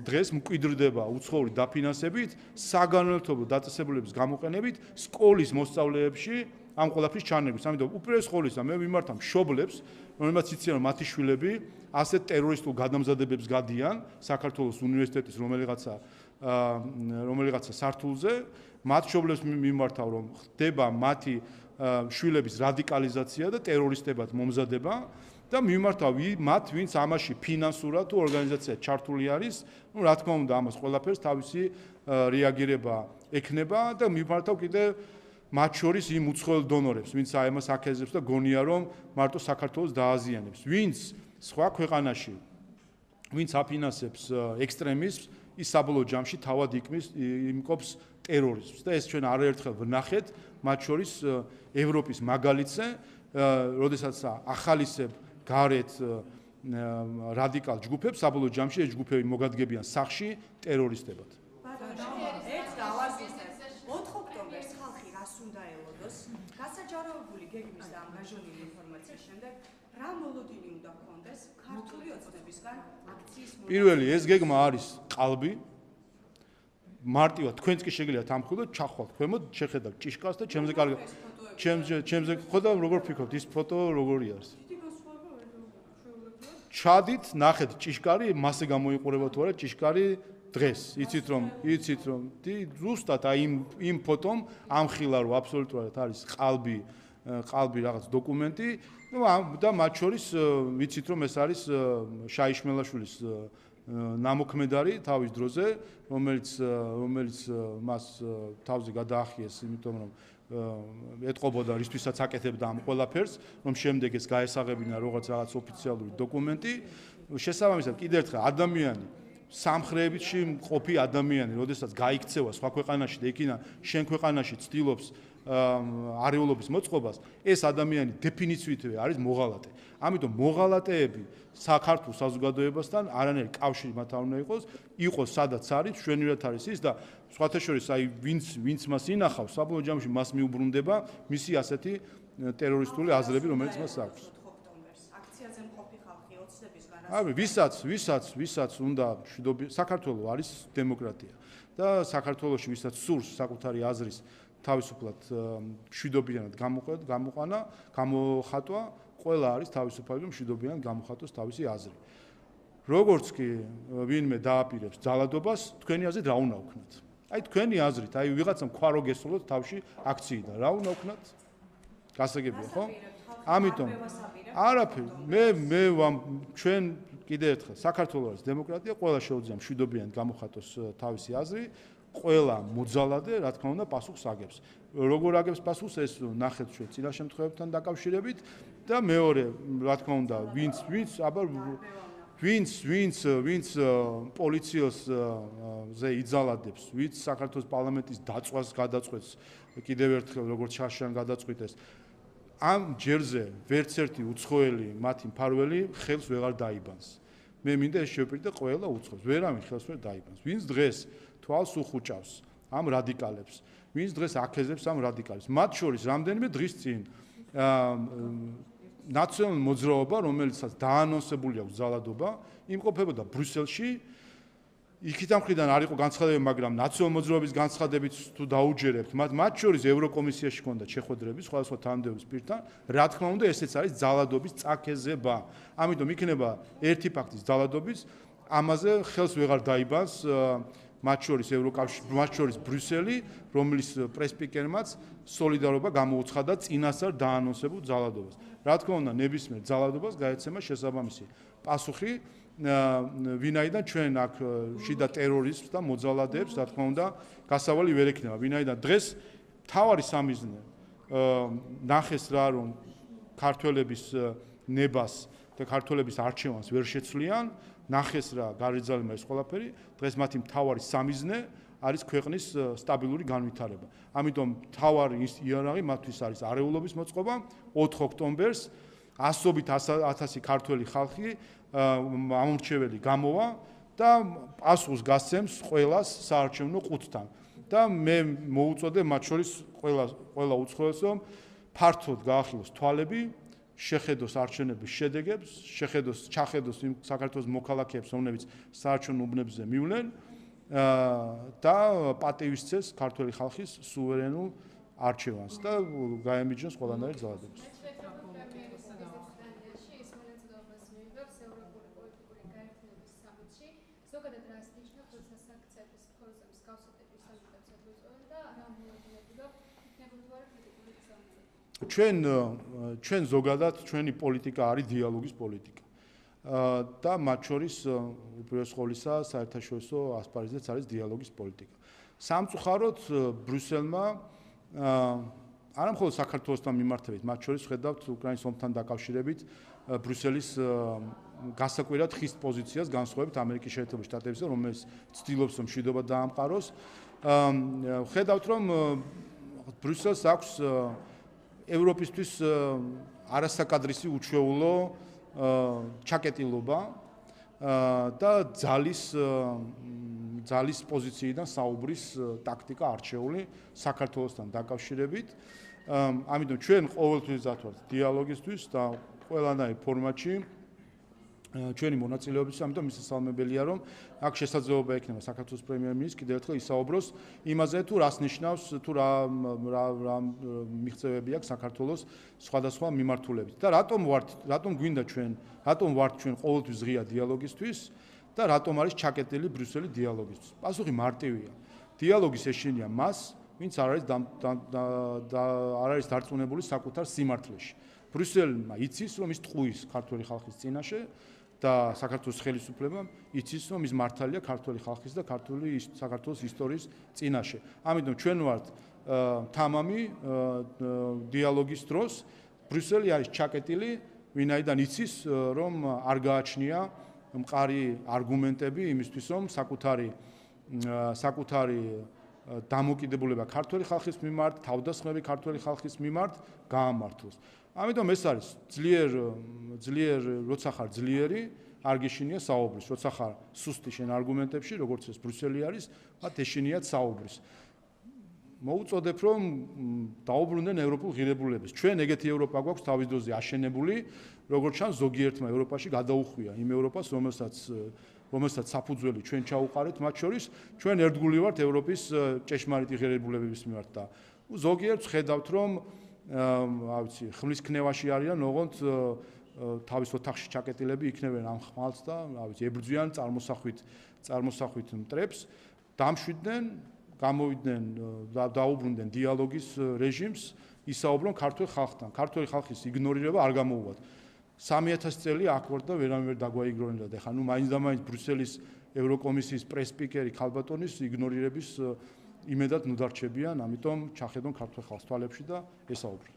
Speaker 1: დღეს მკვიდრდება უცხოური დაფინანსებით, საგანმანათლებლო დაწესებულების გამოყენებით, სკოლის მოსწავლეებში ამ ყველაფრის ჩანერგვის. ამიტომ უპირველეს ყოვლისა მე მიმართა მშობლებს, რომელმაც იციან რომ მათი შვილები ასეთ ტერორისტულ გადამზადებებს გადიან საქართველოს უნივერსიტეტის რომელიღაცა სართულზე, მათ მშობლებს მიმართავ რომ ხდება მათი შვილების რადიკალიზაცია და ტერორისტებად მომზადება და მიმართავ მათ ვინც ამაში ფინანსურად თუ ორგანიზაციად ჩართული არის, ну რა თქმა უნდა ამას ყველაფერს თავისი რეაგირება ექნება და მიმართავ კიდე მათ შორის იმ უცხოელ დონორებს, ვინც აი ამას აკეთებს და გონია რომ მარტო საქართველოს დააზიანებს. ვინც სხვა ქვეყანაში ვინც აფინანსებს ექსტრემიზმს, ის საბოლოო ჯამში თავად იმყოფს ტერორიზმს და ეს ჩვენ არაერთხელ ვნახეთ, მათ შორის ევროპის მაგალითზე, როდესაც ახალისებ გარეთ რადიკალ ჯგუფებს, საბოლოო ჯამში ეს ჯგუფები მოგადგებიან სახში ტერორისტებად.
Speaker 5: გასაჯაროებული გეგმის და ანგაჟონილი ინფორმაციის შემდეგ რა მოლოდინი უნდა გქონდეს ქართული ოცნებისგან აქციის
Speaker 1: პირველი ეს გეგმა არის ყალბი მარტივად თქვენც კი შეგიძლიათ ამხილოთ ჩახვალთ ქვემოთ შეხედავთ ჭიშკარს და ჩემზე კარგი ჩემზე ხოდა როგორ ფიქრობთ ის ფოტო როგორი არის ჩადით ნახეთ ჭიშკარი მასე გამოიყურება თუ არა ჭიშკარი დღეს იცით რომ ზუსტად აი იმ ფოტომ ამხილა რომ აბსოლუტურად არის ყალბი რაღაც დოკუმენტი და მათ შორის ვიცით რომ ეს არის შაიშმელაშვილის ნამოქმედარი თავის დროზე რომელიც მას თავზე გადაახიეს იმიტომ რომ ეთყობოდა რისთვისაც აკეთებდა ამ ყველაფერს რომ შემდეგ ეს გაესაღებინა რაღაც ოფიციალური დოკუმენტი შესაბამისად კიდევ ერთხელ ადამიანი სამხრეთში მყოფი ადამიანი, როდესაც გაიქცევა სხვა ქვეყანაში და იქიდან შენ ქვეყანაში ცდილობს არეულობის მოწყობას, ეს ადამიანი დეფინიციითვე არის მოღალატე. ამიტომ მოღალატეები საქართველოს საზოგადოებასთან არანაირი კავშირი მათ არ უნდა იყოს სადაც არის, შვენივრად არის ის და სხვათა შორის აი ვინც მას ინახავს, საბოლოო ჯამში მას მიუბრუნდება მისი ასეთი ტერორისტული აზრები, რომელიც მას აქვს. ვისაც უნდა საქართველოს არის დემოკრატია და საქართველოში ვისაც სურს საკუთარი აზრის თავისუფლად მშვიდობიანად გამოხატვა, ყველა არის თავისუფალი რომ მშვიდობიანად გამოხატოს თავისი აზრი. როგორც კი ვინმე დააპირებს ძალადობას, თქვენი აზრით რა უნდა ვქნათ? აი თქვენი აზრით, აი ვიღაცამ ქვარო გესულოთ თავში აქციიდან, რა უნდა ვქნათ? გასაგებია, ხო? ამიტომ არაფერი, მე ჩვენ კიდე ერთხელ საქართველოს დემოკრატია ყველა შეუძლია მშვიდობიანად გამოხატოს თავისი აზრი, ყველა მოძალადე, რა თქმა უნდა, პასუხს აგებს. როგორ აგებს პასუხს ეს ნახეთ ჩვენ წინა შემთხვევებთან დაკავშირებით და მეორე, რა თქმა უნდა, ვინც პოლიციაზე იძალადებს, ვინც საქართველოს პარლამენტის დაწვას გადაწყვეტს, კიდევ ერთხელ როგორც შაშან გადაწყვიტეს, ამ ჯერზე ვერც ერთი უცხოელი მათი მფარველი ხელს ვეღარ დაიბანს. მე მინდა ეს შევპირდე ყველა უცხოს, ვერავინ ხელს ვერ დაიბანს. ვინც დღეს თვალს უხუჭავს ამ რადიკალებს, ვინც დღეს აქეზებს ამ რადიკალებს. მათ შორის რამდენიმე დღის წინ ნაციონალური მოძრაობა, რომელიცაც დაანონსებული აქვს ძალადობა, იმყოფებოდა ბრიუსელში. იქით ამ მხრიდან არ იყო განცხადებები, მაგრამ ნაციონალური მოძრაობის განცხადებით თუ დაუჯერებთ, მათ შორის ევროკომისიაში ჰქონდა შეხვედრები სხვადასხვა თანამდებობის პირთან, რა თქმა უნდა, ესეც არის ძალადობის წაქეზება. ამიტომ იქნება ერთი ფაქტის ძალადობის, ამაზე ხელს ვეღარ დაიბანს მათ შორის ევროკავშირი, მათ შორის ბრიუსელი, რომლის პრესპიკერმაც სოლიდარობა გამოუცხადა წინასწარ დაანონსებულ ძალადობას. რა თქმა უნდა, ნებისმიერ ძალადობას გაეცემა შესაბამისი პასუხი. ვინაიდან ჩვენ აქ შიდა ტერორიზმს და მოძალადეებს, რა თქმა უნდა, გასავალი ვერ ექნება. ვინაიდან დღეს მთავარი სამიზნე ნახეს რა, რომ ქართველების ნებას და ქართველების არჩევანს ვერ შეცვლიან, ნახეს რა, გარიძალებმა ეს ყველაფერი, დღეს მათი მთავარი სამიზნე არის ქვეყნის სტაბილური განვითარება. ამიტომ მთავარი იარაღი მათთვის არის არეულობის მოწყობა 4 ოქტომბერს 100,000 ქართველი ხალხი ამორჩეველი გამოვა და პასუხს გასცემს ყველას საარჩევნო ყუთთან. და მე მოუწოდე მათ შორის ყველა უცხოელს, რომ ფართოდ გაახილოს თვალები, შეხედოს არჩევნების შედეგებს, ჩახედოს იმ საქართველოს მოქალაქეებს, რომლებიც საარჩევნო უბნებზე მივლენ და პატივისცეს ქართველი ხალხის სუვერენულ არჩევანს და გაემიჯნოს ყველანაირ ძალადობას. ჩვენ ზოგადად ჩვენი პოლიტიკა არის დიალოგის პოლიტიკა. და მათ შორის უპირველეს ყოვლისა საერთაშორისო ასპარეზზეც არის დიალოგის პოლიტიკა. სამწუხაროდ ბრიუსელმა არა მხოლოდ საქართველოსთან მიმართებით, მათ შორის ხედავთ უკრაინის ომთან დაკავშირებით ბრიუსელის გასაკვირად ხის პოზიციას განსხვავებით ამერიკის შეერთებულ შტატებისა, რომელიც ცდილობს რომ მშვიდობა დაამყაროს. ხედავთ რომ ბრიუსელს აქვს ევროპისთვის არასაკადრისი უჩვეულო ჩაკეტილობა და ძალის პოზიციიდან საუბრის ტაქტიკა არჩეული საქართველოსთან დაკავშირებით. ამიტომ ჩვენ ყოველთვის დათვალთ დიალოგისთვის და ყველანაირ ფორმატში ჩვენი მონაწილეობის, ამიტომ მისასალმებელია, რომ აქ შესაძლებლობა ექნება საქართველოს პრემიერ-მინისტრს კიდევ ერთხელ ისაუბროს იმაზე, თუ რას ნიშნავს, თუ რა მიღწევები აქვს საქართველოს სხვადასხვა მიმართულებით. და რატომ გვინდა რატომ ვართ ჩვენ ყოველთვის ღია დიალოგისთვის და რატომ არის ჩაკეტილი ბრიუსელი დიალოგისთვის? პასუხი მარტივია. დიალოგის ეშინია მას, ვინც არ არის დარწმუნებული საკუთარ სიმართლეში. ბრიუსელმა იცის, რომ ის ტყუის ქართველი ხალხის წინაშე და საქართველოს ხელისუფლებამ იცის, რომ ის მართალია ქართველი ხალხის და საქართველოს ისტორიის წინაშე. ამიტომ ჩვენ ვართ თამამი დიალოგის დროს. ბრიუსელი არის ჩაკეტილი, ვინაიდან იცის, რომ არ გააჩნია მყარი არგუმენტები იმისთვის, რომ საკუთარი დამოკიდებულება ქართველი ხალხის მიმართ, თავდასხმები ქართველი ხალხის მიმართ გაამართლოს. ამიტომ ეს არის ძლიერ როცა ხარ ძლიერი, არ გეშინია საუბრის, როცა ხარ სუსტი შენ არგუმენტებში, როგორც ეს ბრიუსელი არის, მათ ეშინიათ საუბრის. მოუწოდებ, რომ დაუბრუნდნენ ევროპულ ღირებულებებს. ჩვენ ეგეთი ევროპა გვაქვს თავის დროზე აშენებული, როგორც ჩანს ზოგიერთმა ევროპაში გადაუხვია იმ ევროპას, რომელსაც საფუძველი ჩვენ ჩაუყარეთ მათ შორის, ჩვენ ერთგული ვართ ევროპის ჭეშმარიტი ღირებულებების მიმართ და ზოგიერთს ხედავთ, რომ ხმლის ქნევაში არიან, ოღონდ თავის ოთახში ჩაკეტილები იქნებიან ამ ხმალს და რა ვიცი ებრძვიან წარმოსახვით მტრებს დამშვიდნენ გამოვიდნენ და დაუბრუნდნენ დიალოგის რეჟიმს ისაუბრონ ქართულ ხალხთან ქართული ხალხის იგნორირება არ გამოუვათ 3000 წელი აქ ვარ და ვერავინ ვერ დაგვაიგნორირდა და ხა ნუ მაინც და მაინც ბრიუსელის ევროკომისიის პრეს-სპიკერი ქალბატონის იგნორირების იმედად ნუ დარჩებიან ამიტომ ჩახედონ ქართულ ხალხს თვალებში და ესაუბრონ